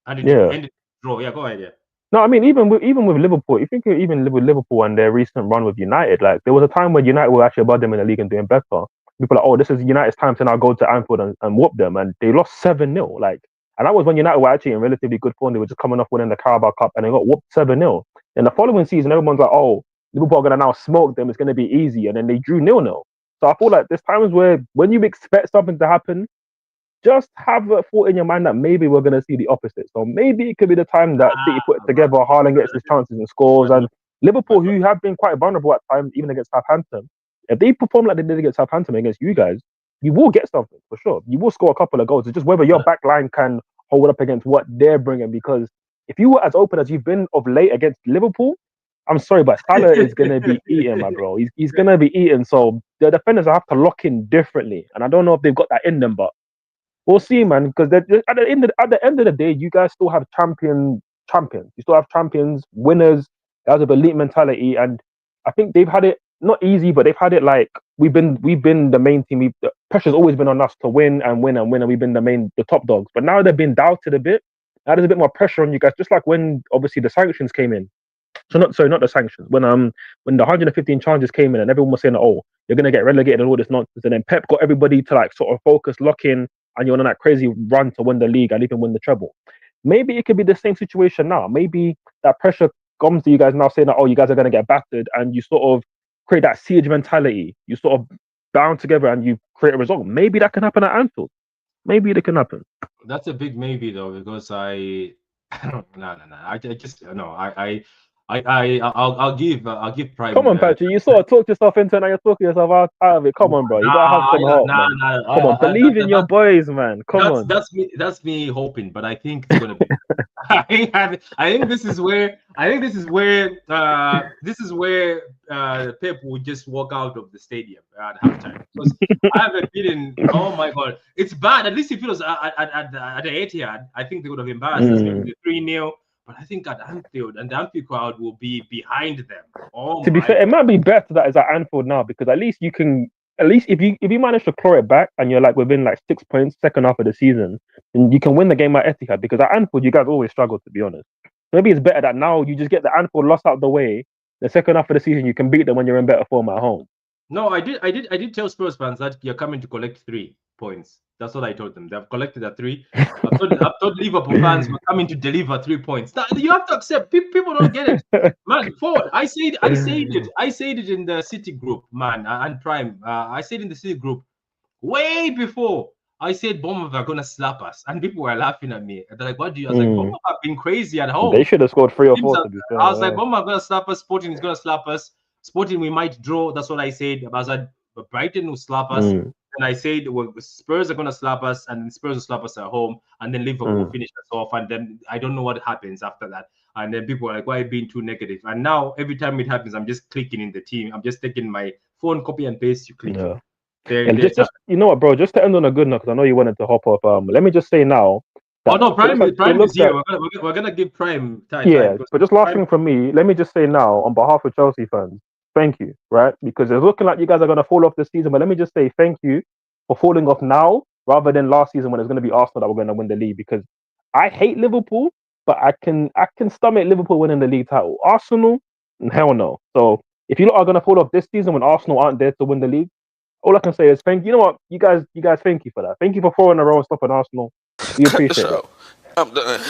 and it ended draw. Yeah, go ahead. Yeah. No, I mean, even with Liverpool, you think even with Liverpool and their recent run with United, like there was a time when United were actually above them in the league and doing better. People are like, this is United's time to now go to Anfield and whoop them, and they lost 7-0. Like, and that was when United were actually in relatively good form. They were just coming off winning the Carabao Cup, and they got whooped 7-0. And the following season, everyone's like, Liverpool are gonna now smoke them. It's gonna be easy, and then they drew 0-0. So I feel like there's times where when you expect something to happen, just have a thought in your mind that maybe we're going to see the opposite. So maybe it could be the time that City put it together, Haaland gets his chances and scores, and Liverpool, who have been quite vulnerable at times, even against Southampton, if they perform like they did against Southampton against you guys, you will get something for sure. You will score a couple of goals. It's just whether your back line can hold up against what they're bringing. Because if you were as open as you've been of late against Liverpool, I'm sorry, but Salah is going to be eating, my bro. He's going to be eating. So the defenders have to lock in differently. And I don't know if they've got that in them, but we'll see, man, because at the end of the day, you guys still have champions. You still have champions, winners. That was a elite mentality, and I think they've had it not easy, but they've had it like we've been the main team. The pressure's always been on us to win and win and win, and we've been the top dogs. But now they've been doubted a bit. Now there's a bit more pressure on you guys, just like when obviously the sanctions came in. Not the sanctions. When the 115 charges came in, and everyone was saying, you're gonna get relegated and all this nonsense, and then Pep got everybody to like sort of focus, lock in, and you're on that crazy run to win the league and even win the treble. Maybe it could be the same situation now. Maybe that pressure comes to you guys now saying that, you guys are going to get battered, and you sort of create that siege mentality. You sort of bound together and you create a result. Maybe that can happen at Anfield. Maybe it can happen. That's a big maybe, though, because no. I'll give Prime. Come on, Patrick. You sort of talked yourself into it, and you're talking yourself out of it. Come on, bro. You gotta have some hope. Come on, believe in your boys, man. Come on. That's me hoping, but I think it's gonna be. I think this is where Pep will just walk out of the stadium at halftime, because I have a feeling. Oh my God, it's bad. At least if it was at the Etihad, I think they would have embarrassed us with 3-0. But I think at Anfield, and the Anfield crowd will be behind them. To be fair, it might be better that it's at Anfield now, because at least if you manage to claw it back and you're like within like 6 points second half of the season, then you can win the game at Etihad, because at Anfield you guys always struggle, to be honest. Maybe it's better that now you just get the Anfield loss out of the way. The second half of the season you can beat them when you're in better form at home. No, I did tell Spurs fans that you're coming to collect 3 points. That's what I told them. They've collected 3. I've told Liverpool fans we're coming to deliver 3 points. You have to accept. People don't get it, man. Forward. I said it in the City group, man, and Prime. I said in the City group way before. I said Bournemouth are gonna slap us, and people were laughing at me. They're like, "What do you?" I was like, "Bournemouth have been crazy at home. They should have scored 3 or 4." To be fair, I was like, "Bournemouth are gonna slap us. Sporting is gonna slap us. Sporting we might draw." That's what I said. I was like, Brighton will slap us. And I said, Spurs are going to slap us, and then Spurs will slap us at home, and then Liverpool will finish us off, and then I don't know what happens after that. And then people are like, why are you being too negative? And now, every time it happens, I'm just clicking in the team. I'm just taking my phone, copy and paste, you click. Yeah. Just, you know what, bro, just to end on a good note, because I know you wanted to hop up, let me just say now. Prime is here. We're going to give Prime time. Yeah, but just last thing from me, let me just say now, on behalf of Chelsea fans, thank you, right? Because it's looking like you guys are going to fall off this season, but let me just say thank you for falling off now rather than last season when it's going to be Arsenal that we're going to win the league. Because I hate Liverpool, but I can stomach Liverpool winning the league title. Arsenal, hell no. So if you lot are gonna fall off this season when Arsenal aren't there to win the league, all I can say is thank you. You know what, you guys, thank you for that. Thank you for 4 in a row and stopping Arsenal. We appreciate it. I'm done.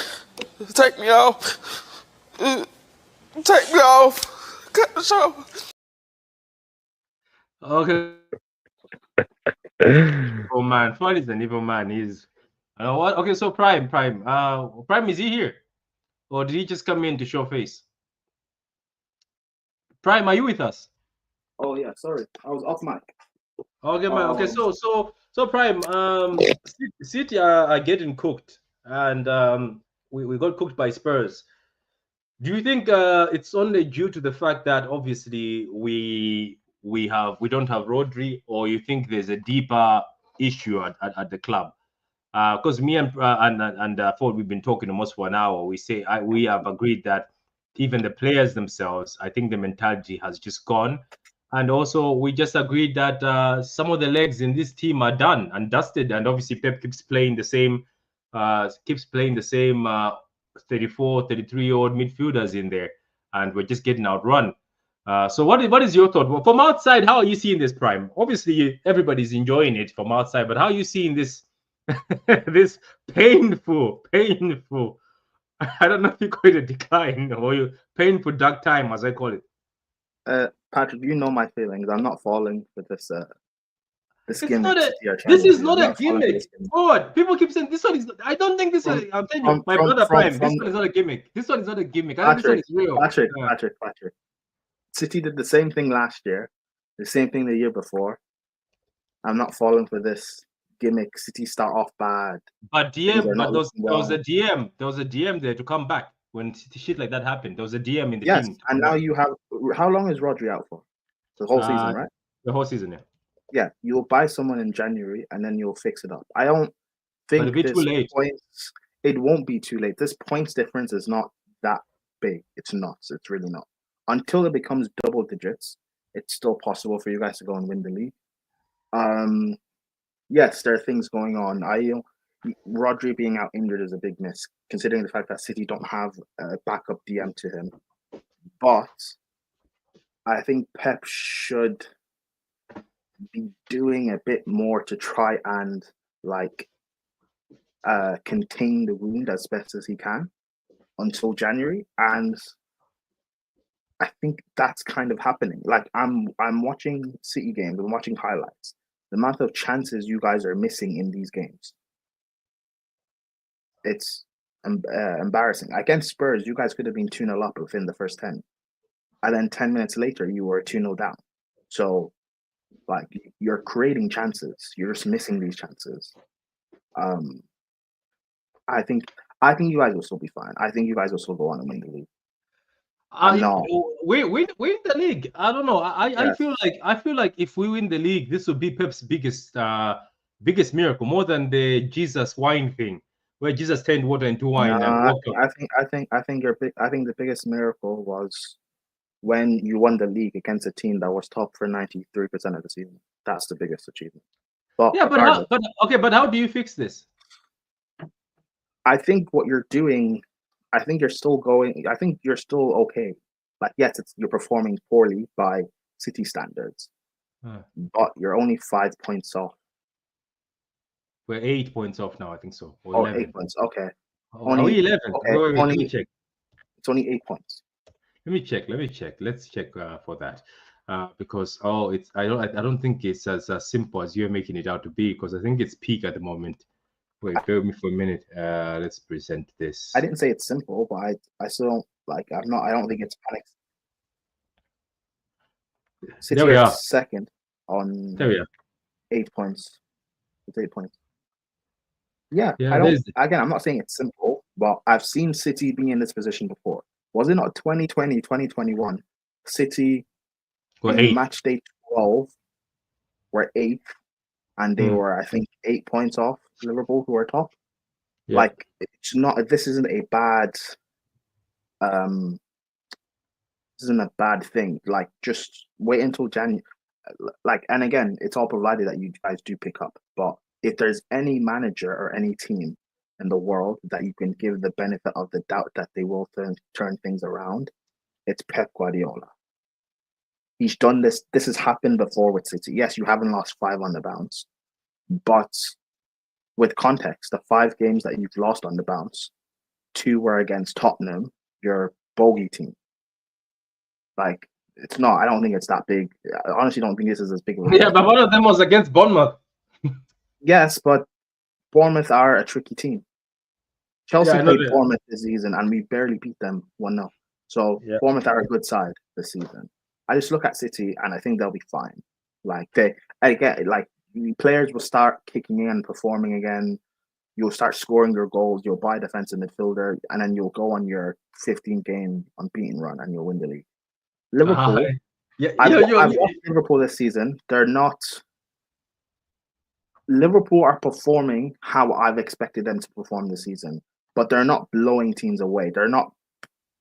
Take me off. Take me off. Cut the show. Okay. Oh man, Floyd is an evil man. He's what? Okay, so Prime. Prime, is he here? Or did he just come in to show face? Prime, are you with us? Oh yeah, sorry, I was off mic. Okay, man. Okay, so Prime, City are getting cooked, and we got cooked by Spurs. Do you think it's only due to the fact that obviously we don't have Rodri, or you think there's a deeper issue at the club? Because me and Ford, we've been talking almost for an hour. We have agreed that even the players themselves, I think the mentality has just gone. And also, we just agreed that some of the legs in this team are done and dusted. And obviously, Pep keeps playing the same 34, 33-year-old midfielders in there. And we're just getting outrun. So what is your thought? Well, from outside, how are you seeing this, Prime? Obviously, everybody's enjoying it from outside. But how are you seeing this this painful, I don't know if you call it a decline or you painful dark time, as I call it. Patrick, you know my feelings. I'm not falling for this. This gimmick. This is not a gimmick. Forward. People keep saying this one is. I don't think this one. I'm telling you, my brother Prime. This one is not a gimmick. This one is not a gimmick. I think this one is real. Patrick. City did the same thing last year, the same thing the year before. I'm not falling for this gimmick. City start off bad. But there was a DM there to come back when shit like that happened. There was a DM in the team. Yes, and now you have. How long is Rodri out for? The whole season, right? The whole season, yeah. Yeah, you'll buy someone in January and then you'll fix it up. I don't think this too late. It won't be too late. This points difference is not that big. It's not. It's really not. Until it becomes double digits, it's still possible for you guys to go and win the league. Yes, there are things going on. Rodri being out injured is a big miss, considering the fact that City don't have a backup DM to him. But I think Pep should be doing a bit more to try and contain the wound as best as he can until January, and I think that's kind of happening. Like I'm watching City games, I'm watching highlights. The amount of chances you guys are missing in these games, it's embarrassing. Against Spurs, you guys could have been 2-0 up within the first 10, and then 10 minutes later you were 2-0 down. So you're creating chances, you're just missing these chances. I think you guys will still be fine. I think you guys will still go on and win the league. Win the league. I don't know. I feel like if we win the league, this will be Pep's biggest miracle, more than the Jesus wine thing, where Jesus turned water into wine. I think the biggest miracle was when you won the league against a team that was top for 93% of the season. That's the biggest achievement. But how do you fix this? I think what you're doing, I think you're still okay. Yes, you're performing poorly by City standards, but you're only 5 points off. We're 8 points off now, I think so. Or 8 points, okay. Only 11. Okay. Let me check. It's only 8 points. Let me check. Let's check for that, because I don't think it's as simple as you're making it out to be. Because I think it's peak at the moment. Wait, bear with me for a minute. Let's present this. I didn't say it's simple, but I still don't I don't think it's panic. City there we are. Second on. There we are. 8 points. It's 8 points. Yeah. I'm not saying it's simple, but I've seen City being in this position before. Was it not 2020, 2021? City in match day 12 were 8th, and they were, I think, 8 points off Liverpool, who are top. Yeah. It's not. This isn't a bad. This isn't a bad thing. Just wait until January. And again, it's all provided that you guys do pick up. But if there's any manager or any team in the world that you can give the benefit of the doubt that they will turn things around, it's Pep Guardiola. He's done this. This has happened before with City. Yes, you haven't lost 5 on the bounce, but with context, the 5 games that you've lost on the bounce, 2 were against Tottenham, your bogey team. Like, it's not. I don't think it's that big. I honestly don't think this is as big of a Yeah, but one of them was against Bournemouth. Yes, but Bournemouth are a tricky team. Chelsea played Bournemouth this season, and we barely beat them 1-0. So Bournemouth are a good side this season. I just look at City, and I think they'll be fine. Like players will start kicking in and performing again. You'll start scoring your goals. You'll buy a defensive midfielder, and then you'll go on your 15-game unbeaten run, and you'll win the league. Liverpool, I've watched Liverpool this season. They're not. Liverpool are performing how I've expected them to perform this season, but they're not blowing teams away. They're not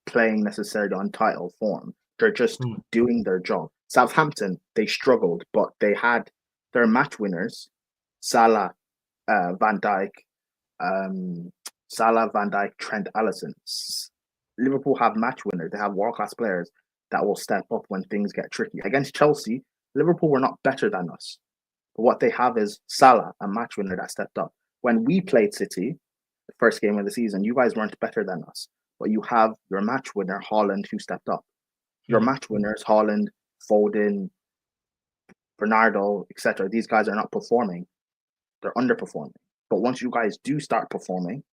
playing necessarily on title form. They're just doing their job. Southampton, they struggled, but they had their match winners, Salah, Van Dijk, Trent, Alisson. Liverpool have match winners. They have world-class players that will step up when things get tricky. Against Chelsea, Liverpool were not better than us. But what they have is Salah, a match winner that stepped up. When we played City, the first game of the season, you guys weren't better than us. But you have your match winner, Haaland, who stepped up. Your match winners, Haaland, Foden, Bernardo, etc. These guys are not performing. They're underperforming. But once you guys do start performing,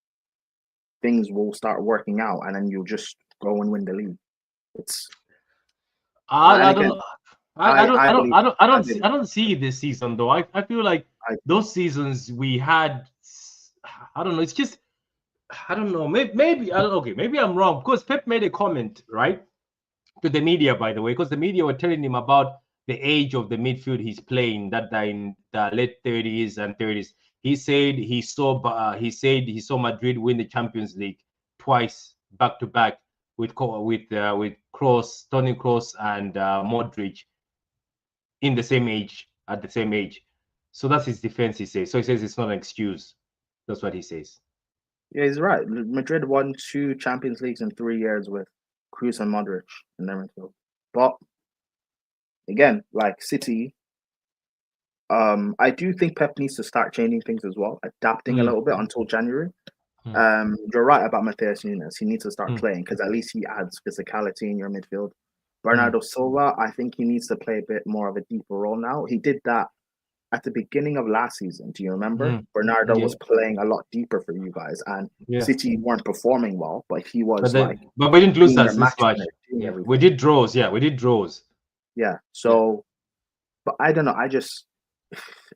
things will start working out, and then you'll just go and win the league. It's I don't see this season though. I feel like those seasons we had, I don't know. It's just, I don't know. Maybe I'm wrong, because Pep made a comment, right, to the media, by the way, because the media were telling him about the age of the midfield he's playing, that they're in the late 30s and 30s. He said he saw Madrid win the Champions League twice back to back with Kroos, Toni Kroos, and Modric at the same age. So that's his defense, he says. So he says it's not an excuse. That's what he says. Yeah, he's right. Madrid won 2 Champions Leagues in 3 years with Kroos and Modric in their midfield. But again, like City, I do think Pep needs to start changing things as well, adapting a little bit until January. You're right about Matheus Nunes. He needs to start playing, because at least he adds physicality in your midfield. Bernardo Silva, I think he needs to play a bit more of a deeper role now. He did that at the beginning of last season. Do you remember? Bernardo was playing a lot deeper for you guys, and City weren't performing well, but he was but we didn't lose that this much. We did draws. Yeah, we did draws. Yeah. So, but I don't know.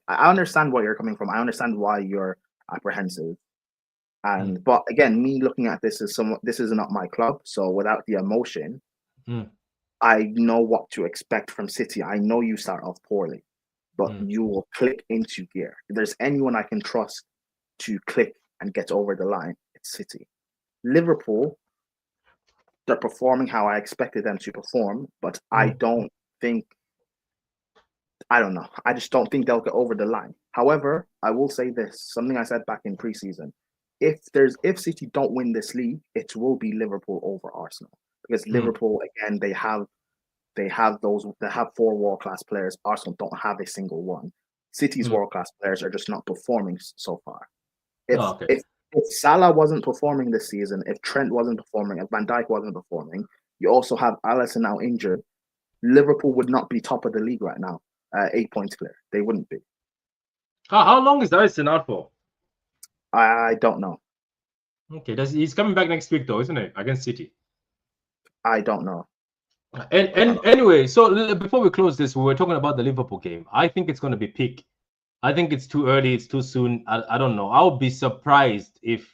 I understand where you're coming from. I understand why you're apprehensive. And but again, me looking at this is not my club. So without the emotion, I know what to expect from City. I know you start off poorly, but you will click into gear. If there's anyone I can trust to click and get over the line, it's City. Liverpool, they're performing how I expected them to perform, but I don't know. I just don't think they'll get over the line. However, I will say this, something I said back in preseason. If City don't win this league, it will be Liverpool over Arsenal, because Liverpool, again, they have 4 world-class players. Arsenal don't have a single one. City's world-class players are just not performing so far. If Salah wasn't performing this season, if Trent wasn't performing, if Van Dijk wasn't performing, you also have Alisson now injured, Liverpool would not be top of the league right now, 8 points clear. They wouldn't be. How long is Alisson out for? I don't know. Okay, he's coming back next week though, isn't it? Against City. I don't know. And anyway, so before we close this, we were talking about the Liverpool game. I think it's going to be peak. I think it's too early. It's too soon. I don't know. I'll be surprised if.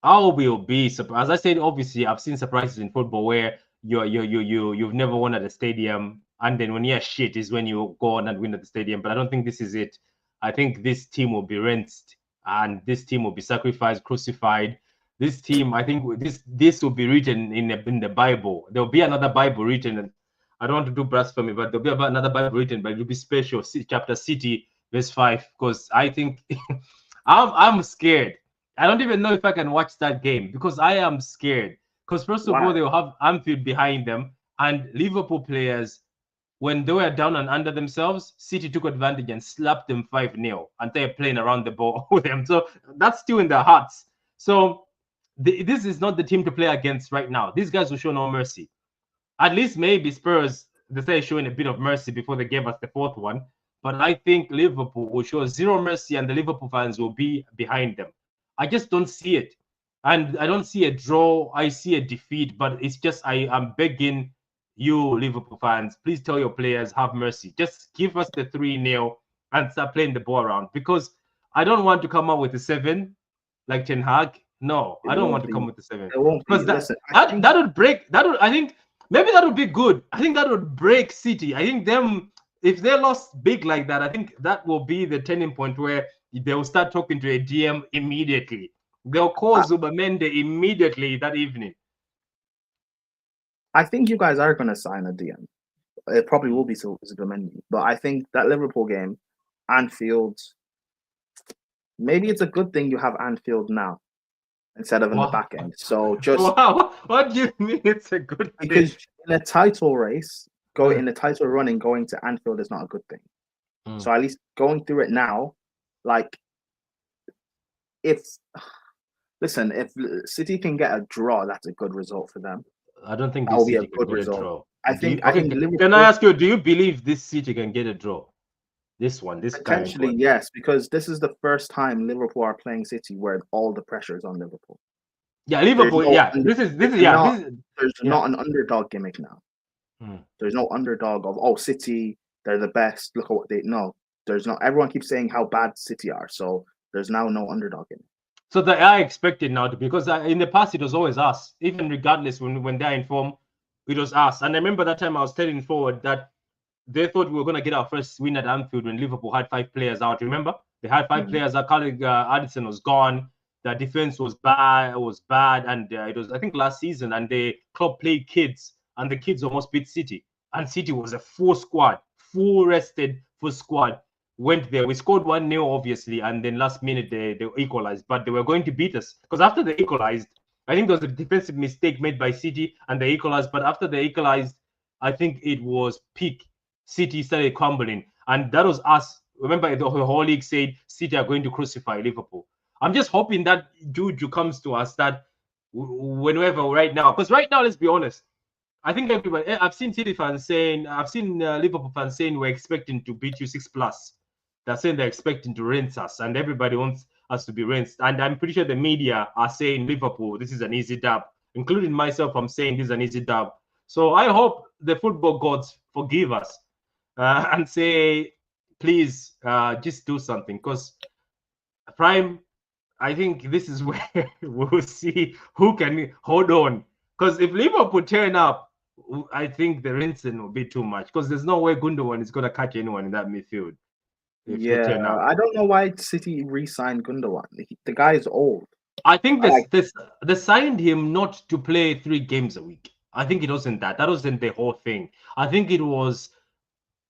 I will be surprised. As I said, obviously, I've seen surprises in football where you've never won at a stadium, and then when you're shit is when you go on and win at the stadium. But I don't think this is it. I think this team will be rinsed, and this team will be sacrificed, crucified. This team, I think this will be written in the Bible. There will be another Bible written, and I don't want to do blasphemy, but there'll be another Bible written, but it will be special. Chapter City, verse 5, because I think I'm scared. I don't even know if I can watch that game, because I am scared. Because first of all, they'll have Anfield behind them, and Liverpool players when they were down and under themselves, City took advantage and slapped them 5-0, and they're playing around the ball with them. So that's still in their hearts. So this is not the team to play against right now. These guys will show no mercy. At least maybe Spurs, they're showing a bit of mercy before they gave us the 4th one. But I think Liverpool will show zero mercy, and the Liverpool fans will be behind them. I just don't see it. And I don't see a draw. I see a defeat. But it's just I'm begging you, Liverpool fans, please tell your players, have mercy. Just give us the 3-0 and start playing the ball around. Because I don't want to come out with a 7 like Ten Hag. No, I don't want to come with the 7. Because that would break. I think maybe that would be good. I think that would break City. I think if they lost big like that, I think that will be the turning point where they will start talking to a DM immediately. They'll call Zubamende immediately that evening. I think you guys are going to sign a DM. It probably will be Zubamende. But I think that Liverpool game, Anfield, maybe it's a good thing you have Anfield now instead of in the back end. So just... Wow, what do you mean it's a good thing? Because in a title race, in the title running, going to Anfield is not a good thing. So at least going through it now, like, if City can get a draw, that's a good result for them. I don't think that will be a good result. Draw. I think Liverpool, can I ask you, do you believe this City can get a draw? This potentially, yes, because this is the first time Liverpool are playing City where all the pressure is on Liverpool. Yeah, Liverpool. There's not an underdog gimmick now. There's no underdog of City, they're the best. Look at what there's not. Everyone keeps saying how bad City are, so there's now no underdog in it. So they are expected now because in the past it was always us, even regardless when they're in form, it was us. And I remember that time I was telling Forward that they thought we were going to get our first win at Anfield when Liverpool had 5 players out. Remember, they had 5 players. Our colleague Addison was gone. The defense was bad. And it was, I think, last season. And the club played kids, and the kids almost beat City. And City was a full squad, full squad. Went there. We scored 1-0, obviously, and then last minute they equalized. But they were going to beat us because after they equalized, I think there was a defensive mistake made by City, and they equalized. But after they equalized, I think it was peak. City started crumbling, and that was us. Remember, the whole league said City are going to crucify Liverpool. I'm just hoping that juju comes to us that whenever right now, because right now, let's be honest, I think everybody. I've seen City fans saying, I've seen Liverpool fans saying we're expecting to beat you 6+. They're saying they're expecting to rinse us, and everybody wants us to be rinsed. And I'm pretty sure the media are saying Liverpool, this is an easy dub, including myself. I'm saying this is an easy dub. So I hope the football gods forgive us. And say, please, just do something. Because Prime, I think this is where we'll see who can hold on. Because if Liverpool turn up, I think the rinsing will be too much. Because there's no way Gundogan is going to catch anyone in that midfield. I don't know why City re-signed Gundogan. The guy is old. I think they signed him not to play 3 games a week. I think it wasn't that. That wasn't the whole thing. I think it was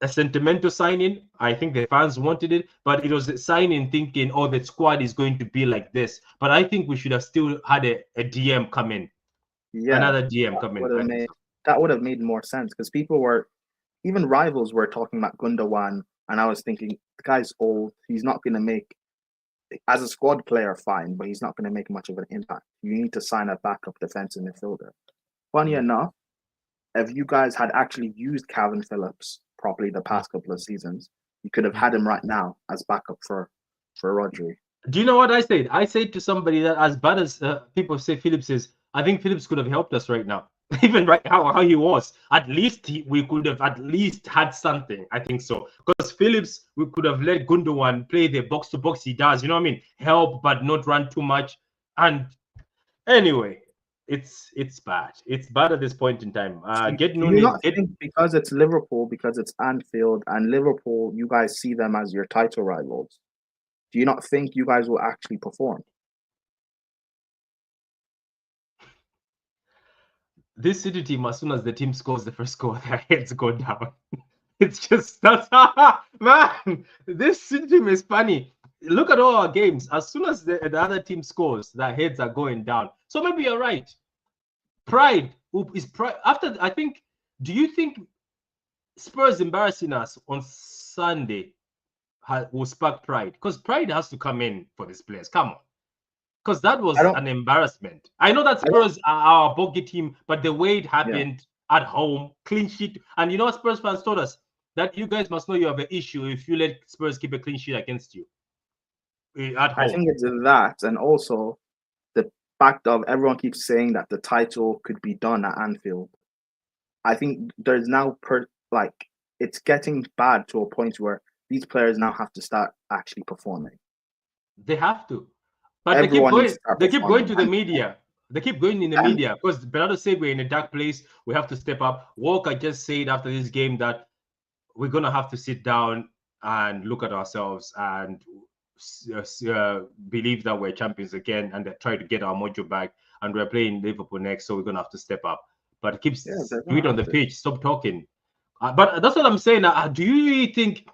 a sentimental signing. I think the fans wanted it, but it was a signing thinking, the squad is going to be like this. But I think we should have still had a DM come in. Yeah, another DM come in. That would have made more sense because even rivals were talking about Gundogan, and I was thinking, the guy's old. He's not going to make, as a squad player, fine, but he's not going to make much of an impact. You need to sign a backup defensive midfielder. Funny enough, if you guys had actually used Calvin Phillips properly the past couple of seasons, you could have had him right now as backup for Rodri. Do you know what I said? I said to somebody that as bad as people say Phillips is, I think Phillips could have helped us right now. Even right how he was. At least we could have at least had something. I think so. Because Phillips, we could have let Gundogan play the box-to-box he does. You know what I mean? Help, but not run too much. And anyway, it's bad. It's bad at this point in time. Because it's Liverpool, because it's Anfield, and Liverpool, you guys see them as your title rivals. Do you not think you guys will actually perform? This City team, as soon as the team scores the first goal, their heads go down. It's just man. This City team is funny. Look at all our games. As soon as the other team scores, their heads are going down. So maybe you're right. Pride is pride. After I think, do you think Spurs embarrassing us on Sunday will spark pride, because pride has to come in for these players. Come on. Because that was an embarrassment. I know that Spurs are our bogey team, but the way it happened at home, clean sheet. And you know what Spurs fans told us? That you guys must know you have an issue if you let Spurs keep a clean sheet against you at home. I think it's that, and also the fact of everyone keeps saying that the title could be done at Anfield. I think there's now it's getting bad to a point where these players now have to start actually performing. They have to. But they keep going to the media. They keep going in the media because Bernardo said we're in a dark place. We have to step up. Walker just said after this game that we're going to have to sit down and look at ourselves and believe that we're champions again and try to get our mojo back. And we're playing Liverpool next, so we're going to have to step up. But do it on the pitch. Stop talking. But that's what I'm saying. Do you really think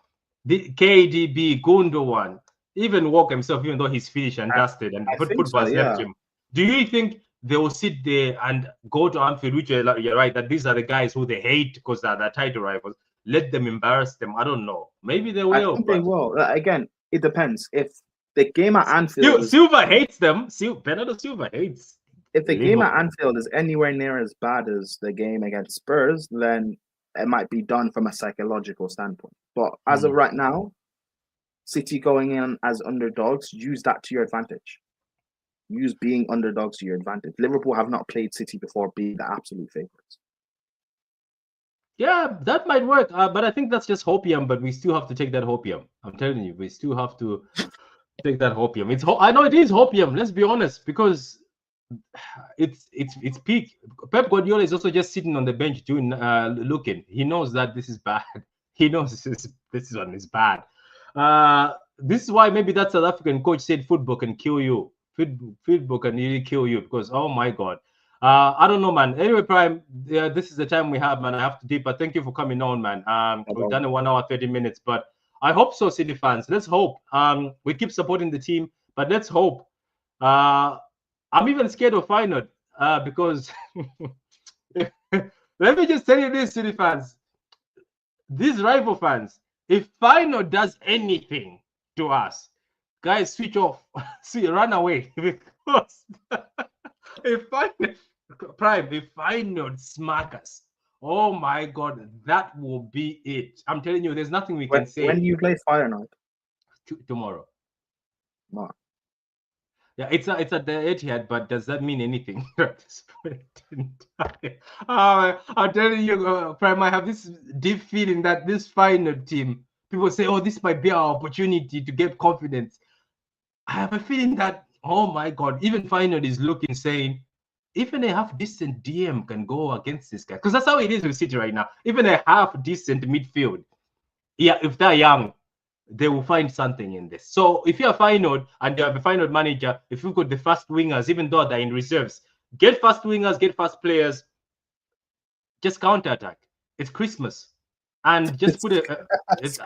the KDB, Gundogan, even Walker himself, even though he's finished and dusted and football has left him, do you think they will sit there and go to Anfield, which you're right, that these are the guys who they hate because they're title rivals, let them embarrass them? I don't know. Maybe they will. I think they will. Again, it depends. If the game at Anfield... Silva hates them. Bernardo Silva hates. If the game at Anfield is anywhere near as bad as the game against Spurs, then it might be done from a psychological standpoint. But as of right now, City going in as underdogs, use that to your advantage. Use being underdogs to your advantage. Liverpool have not played City before being the absolute favorites. Yeah, that might work. But I think that's just hopium, but we still have to take that hopium. I'm telling you, we still have to take that hopium. I know it is hopium, let's be honest, because it's peak. Pep Guardiola is also just sitting on the bench doing looking. He knows that this is bad. He knows this one is bad. This is why maybe that South African coach said football can kill you. Football can really kill you, because oh my god, I don't know, man. Anyway, Prime, this is the time we have, man. I have to dip, but thank you for coming on, man. We've done it 1 hour 30 minutes, but I hope so, City fans. Let's hope. We keep supporting the team, but let's hope. I'm even scared of Feyenoord because let me just tell you this, City fans, these rival fans. If Feyenoord does anything to us, guys, switch off. Run away. Because if Feyenoord smack us, oh my God, that will be it. I'm telling you, there's nothing we can say. When do you play Feyenoord? Tomorrow. Wow. Yeah, it's at the Etihad, but does that mean anything at this point? I'm telling you, Prime, I have this deep feeling that this Feyenoord team, people say, oh, this might be our opportunity to get confidence. I have a feeling that, oh my God, even Feyenoord is looking, saying, even a half-decent DM can go against this guy. Because that's how it is with City right now. Even a half-decent midfield, yeah, if they're young, they will find something in this. So if you're a Feyenoord and you have a Feyenoord manager, if you got the fast wingers, even though they're in reserves, get fast wingers, get fast players, just counter-attack. It's Christmas. And just put it.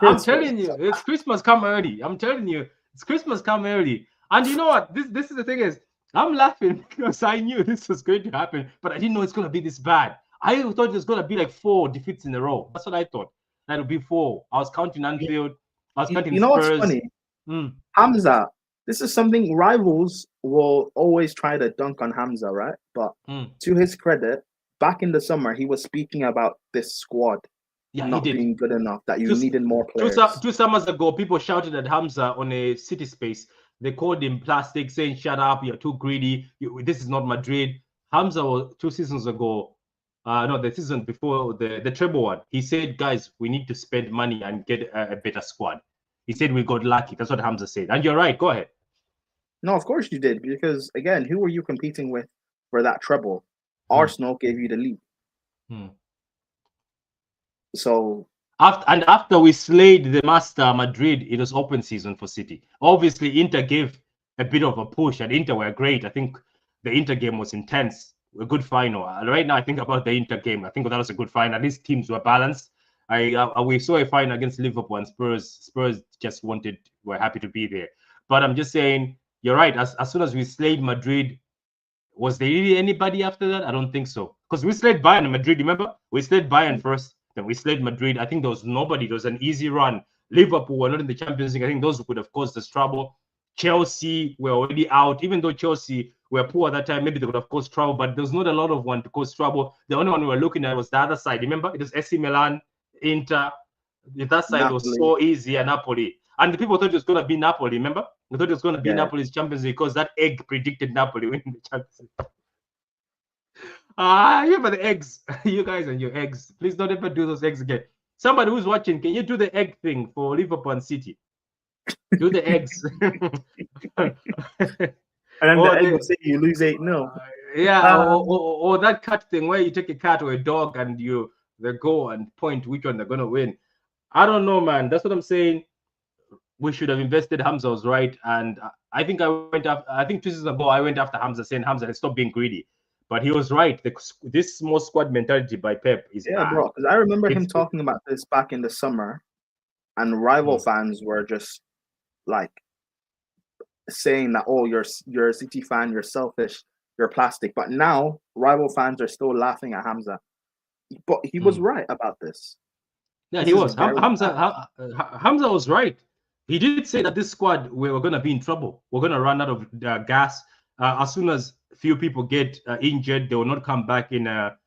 I'm telling you, it's Christmas come early. I'm telling you, it's Christmas come early. And you know what? This is the thing is, I'm laughing because I knew this was going to happen, but I didn't know it's going to be this bad. I thought it was going to be like 4 defeats in a row. That's what I thought. That would be 4. I was counting Anfield. I was counting Spurs. What's funny? Hamza, this is something rivals will always try to dunk on Hamza, right? But to his credit, back in the summer, he was speaking about this squad not being good enough, that you needed more players. 2 summers ago, people shouted at Hamza on a City space. They called him plastic, saying, shut up, you're too greedy. This is not Madrid. Hamza was 2 seasons ago. No, the season before the treble one. He said, guys, we need to spend money and get a better squad. He said we got lucky. That's what Hamza said. And you're right. Go ahead. No, of course you did. Because, again, who were you competing with for that treble? Arsenal gave you the lead. So... After we slayed the master Madrid, it was open season for City. Obviously, Inter gave a bit of a push, and Inter were great. I think the Inter game was intense. A good final. Right now, I think about the Inter game. I think that was a good final. At least teams were balanced. We saw a final against Liverpool and Spurs. Spurs just were happy to be there. But I'm just saying, you're right. As soon as we slayed Madrid, was there really anybody after that? I don't think so. Because we slayed Bayern and Madrid. Remember, we slayed Bayern first. Then we slayed Madrid. I think there was nobody. It was an easy run. Liverpool were not in the Champions League. I think those could have caused us trouble. Chelsea were already out. Even though Chelsea were poor at that time, maybe they could have caused trouble, but there's not a lot of one to cause trouble. The only one we were looking at was the other side. Remember, it was AC Milan, Inter. That side Napoli. was so easy, and Napoli. And the people thought it was going to be Napoli, remember? They thought it was going to be Napoli's Champions League because that egg predicted Napoli winning the Champions League. You for the eggs. You guys and your eggs. Please don't ever do those eggs again. Somebody who's watching, can you do the egg thing for Liverpool and City? Do the eggs. And then the egg will say you lose 8-0. Or that cat thing where you take a cat or a dog and they go and point which one they're going to win. I don't know, man. That's what I'm saying. We should have invested. Hamza was right. And I think 2 seasons ago, I went after Hamza saying, Hamza, let's stop being greedy. But he was right. This small squad mentality by Pep is bad. Bro. Because I remember him talking about this back in the summer, and rival fans were just like saying that, oh, you're a City fan, you're selfish, you're plastic. But now rival fans are still laughing at Hamza. But he was right about this. Yeah, he was. Hamza was right. He did say that this squad, we were going to be in trouble. We're going to run out of gas. As soon as few people get injured, they will not come back in how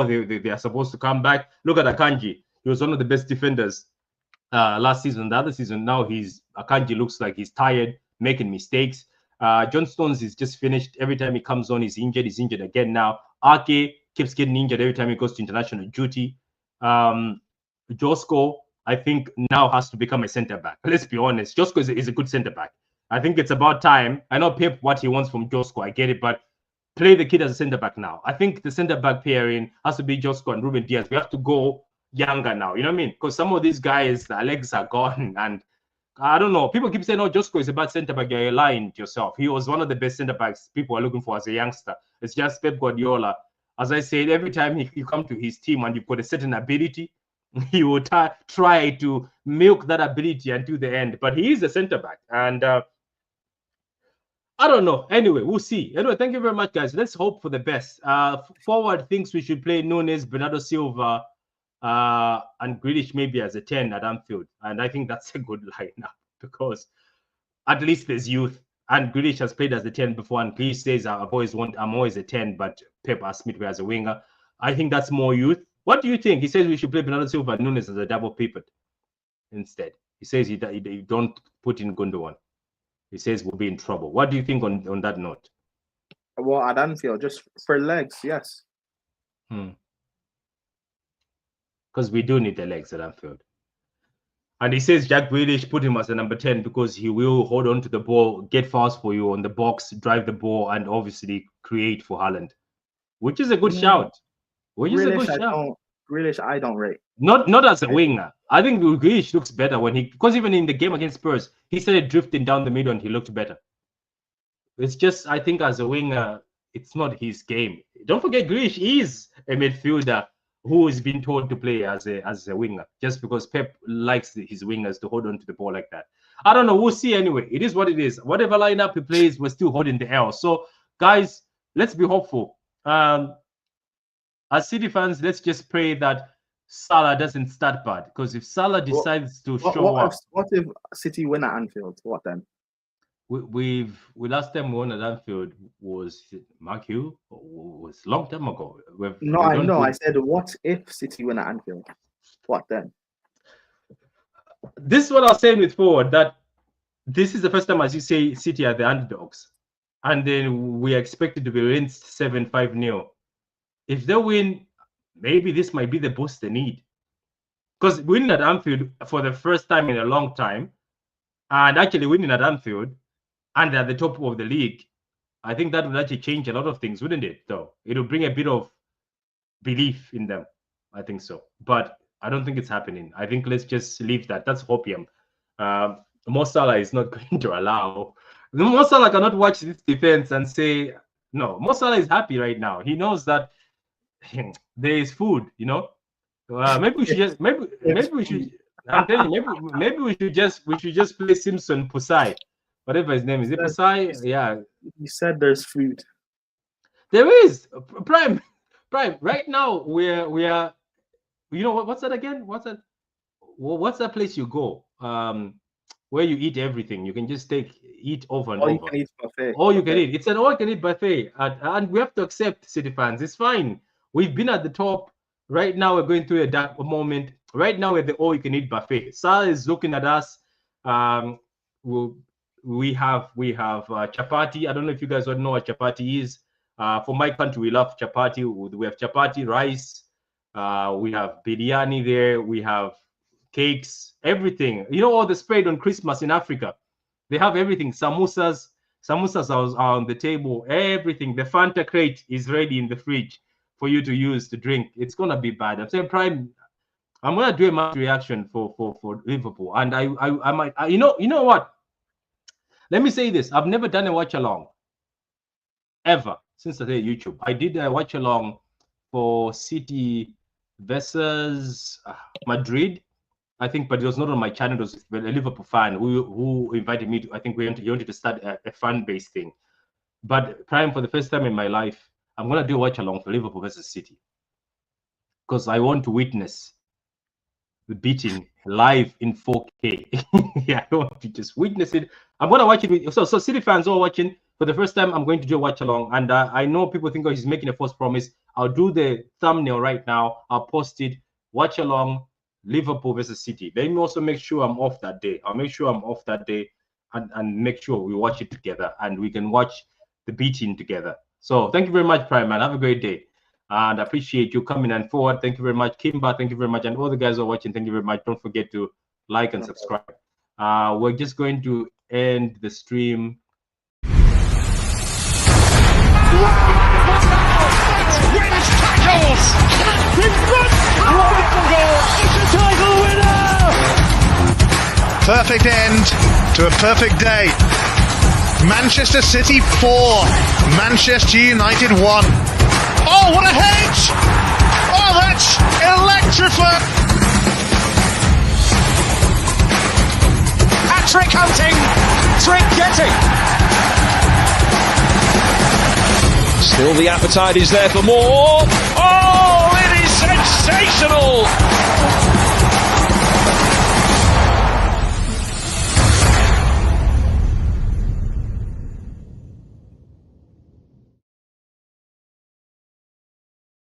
they are supposed to come back. Look at Akanji. He was one of the best defenders last season. The other season, now Akanji looks like he's tired, making mistakes. John Stones is just finished. Every time he comes on, he's injured. He's injured again now. Ake keeps getting injured every time he goes to international duty. Josko, I think, now has to become a centre back. Let's be honest. Josko is a good centre back. I think it's about time. I know Pep what he wants from Josko. I get it, but play the kid as a centre back now. I think the centre back pairing has to be Josko and Ruben Diaz. We have to go younger now. You know what I mean? Because some of these guys, their legs are gone, and I don't know. People keep saying, "Oh, Josko is a bad centre back." You're lying to yourself. He was one of the best centre backs people are looking for as a youngster. It's just Pep Guardiola. As I said, every time you come to his team and you've got a certain ability, he will try to milk that ability until the end. But he is a centre back, and I don't know. Anyway, we'll see. Anyway, thank you very much, guys. Let's hope for the best. Forward thinks we should play Nunes, Bernardo Silva, and Grealish maybe as a 10 at Anfield. And I think that's a good lineup because at least there's youth. And Grealish has played as a 10 before, and Grealish says I'm always a 10, but Pep asked me to play as a winger. I think that's more youth. What do you think? He says we should play Bernardo Silva and Nunes as a double pivot instead. He says you don't put in Gundogan. He says we'll be in trouble. What do you think on that note? Well, at Anfield, just for legs, yes. Because we do need the legs at Anfield. And he says Jack Grealish, put him as a number 10 because he will hold on to the ball, get fast for you on the box, drive the ball, and obviously create for Haaland, which is a good shout. Grealish, I don't rate. Not as a winger. I think Grealish looks better because even in the game against Spurs, he started drifting down the middle and he looked better. It's just, I think as a winger, it's not his game. Don't forget, Grealish is a midfielder who has been told to play as a winger, just because Pep likes his wingers to hold on to the ball like that. I don't know. We'll see anyway. It is what it is. Whatever lineup he plays, we're still holding the L. So, guys, let's be hopeful. As City fans, let's just pray that Salah doesn't start bad. Because if Salah decides to show up... What if City win at Anfield? What then? We last time we won at Anfield was Mark Hugh? Was a long time ago. I said, what if City win at Anfield? What then? This is what I was saying with forward, that this is the first time, as you say, City are the underdogs. And then we are expected to be rinsed 7-5-0. If they win, maybe this might be the boost they need. Because winning at Anfield for the first time in a long time, and actually winning at Anfield, and at the top of the league, I think that would actually change a lot of things, wouldn't it? Though it would bring a bit of belief in them. I think so. But I don't think it's happening. I think let's just leave that. That's hopium. Mo Salah is not going to allow. Mo Salah cannot watch this defense and say, no, Mo Salah is happy right now. He knows that there is food, maybe we should just maybe we should I'm telling you, maybe we should just play Simpson Pusai, whatever his name is. It Pusai? Yeah. You said there's food. There is. Prime Prime. Right now we are. You know what's that again? What's that place you go? Where you eat everything. You can just eat over and over. You can eat buffet. All you can eat. It's an all you can eat buffet, and we have to accept, City fans. It's fine. We've been at the top. Right now we're going through a dark moment. Right now we're the all you can eat buffet. Sal is looking at us. We have chapati. I don't know if you guys would know what chapati is. For my country, we love chapati. We have chapati, rice. We have biryani there. We have cakes, everything. You know, all the spread on Christmas in Africa. They have everything. Samosas are on the table. Everything. The Fanta crate is ready in the fridge for you to use to drink. It's gonna be bad. I'm saying, Prime. I'm gonna do a match reaction for Liverpool, and I might. You know what? Let me say this. I've never done a watch along ever since I did YouTube. I did a watch along for City versus Madrid, I think, but it was not on my channel. It was a Liverpool fan who invited me to. I think he wanted to start a fan-based thing. But Prime, for the first time in my life, I'm gonna do a watch along for Liverpool versus City because I want to witness the beating live in 4K. Yeah, I want to just witness it. I'm gonna watch it with so City fans all watching for the first time. I'm going to do a watch along, and I know people think, oh, he's making a false promise. I'll do the thumbnail right now. I'll post it. Watch along Liverpool versus City. Let me also make sure I'm off that day. I'll make sure I'm off that day and make sure we watch it together and we can watch the beating together. So thank you very much, Prime Man. Have a great day. And I appreciate you coming and forward. Thank you very much, Kimba. Thank you very much. And all the guys who are watching, thank you very much. Don't forget to like and subscribe. We're just going to end the stream. Wins tackles! In front! It's a title winner! Perfect end to a perfect day. Manchester City 4, Manchester United 1. Oh, what a hedge! Oh, that's electrifying! Hat-trick hunting, trick getting. Still the appetite is there for more. Oh, it is sensational!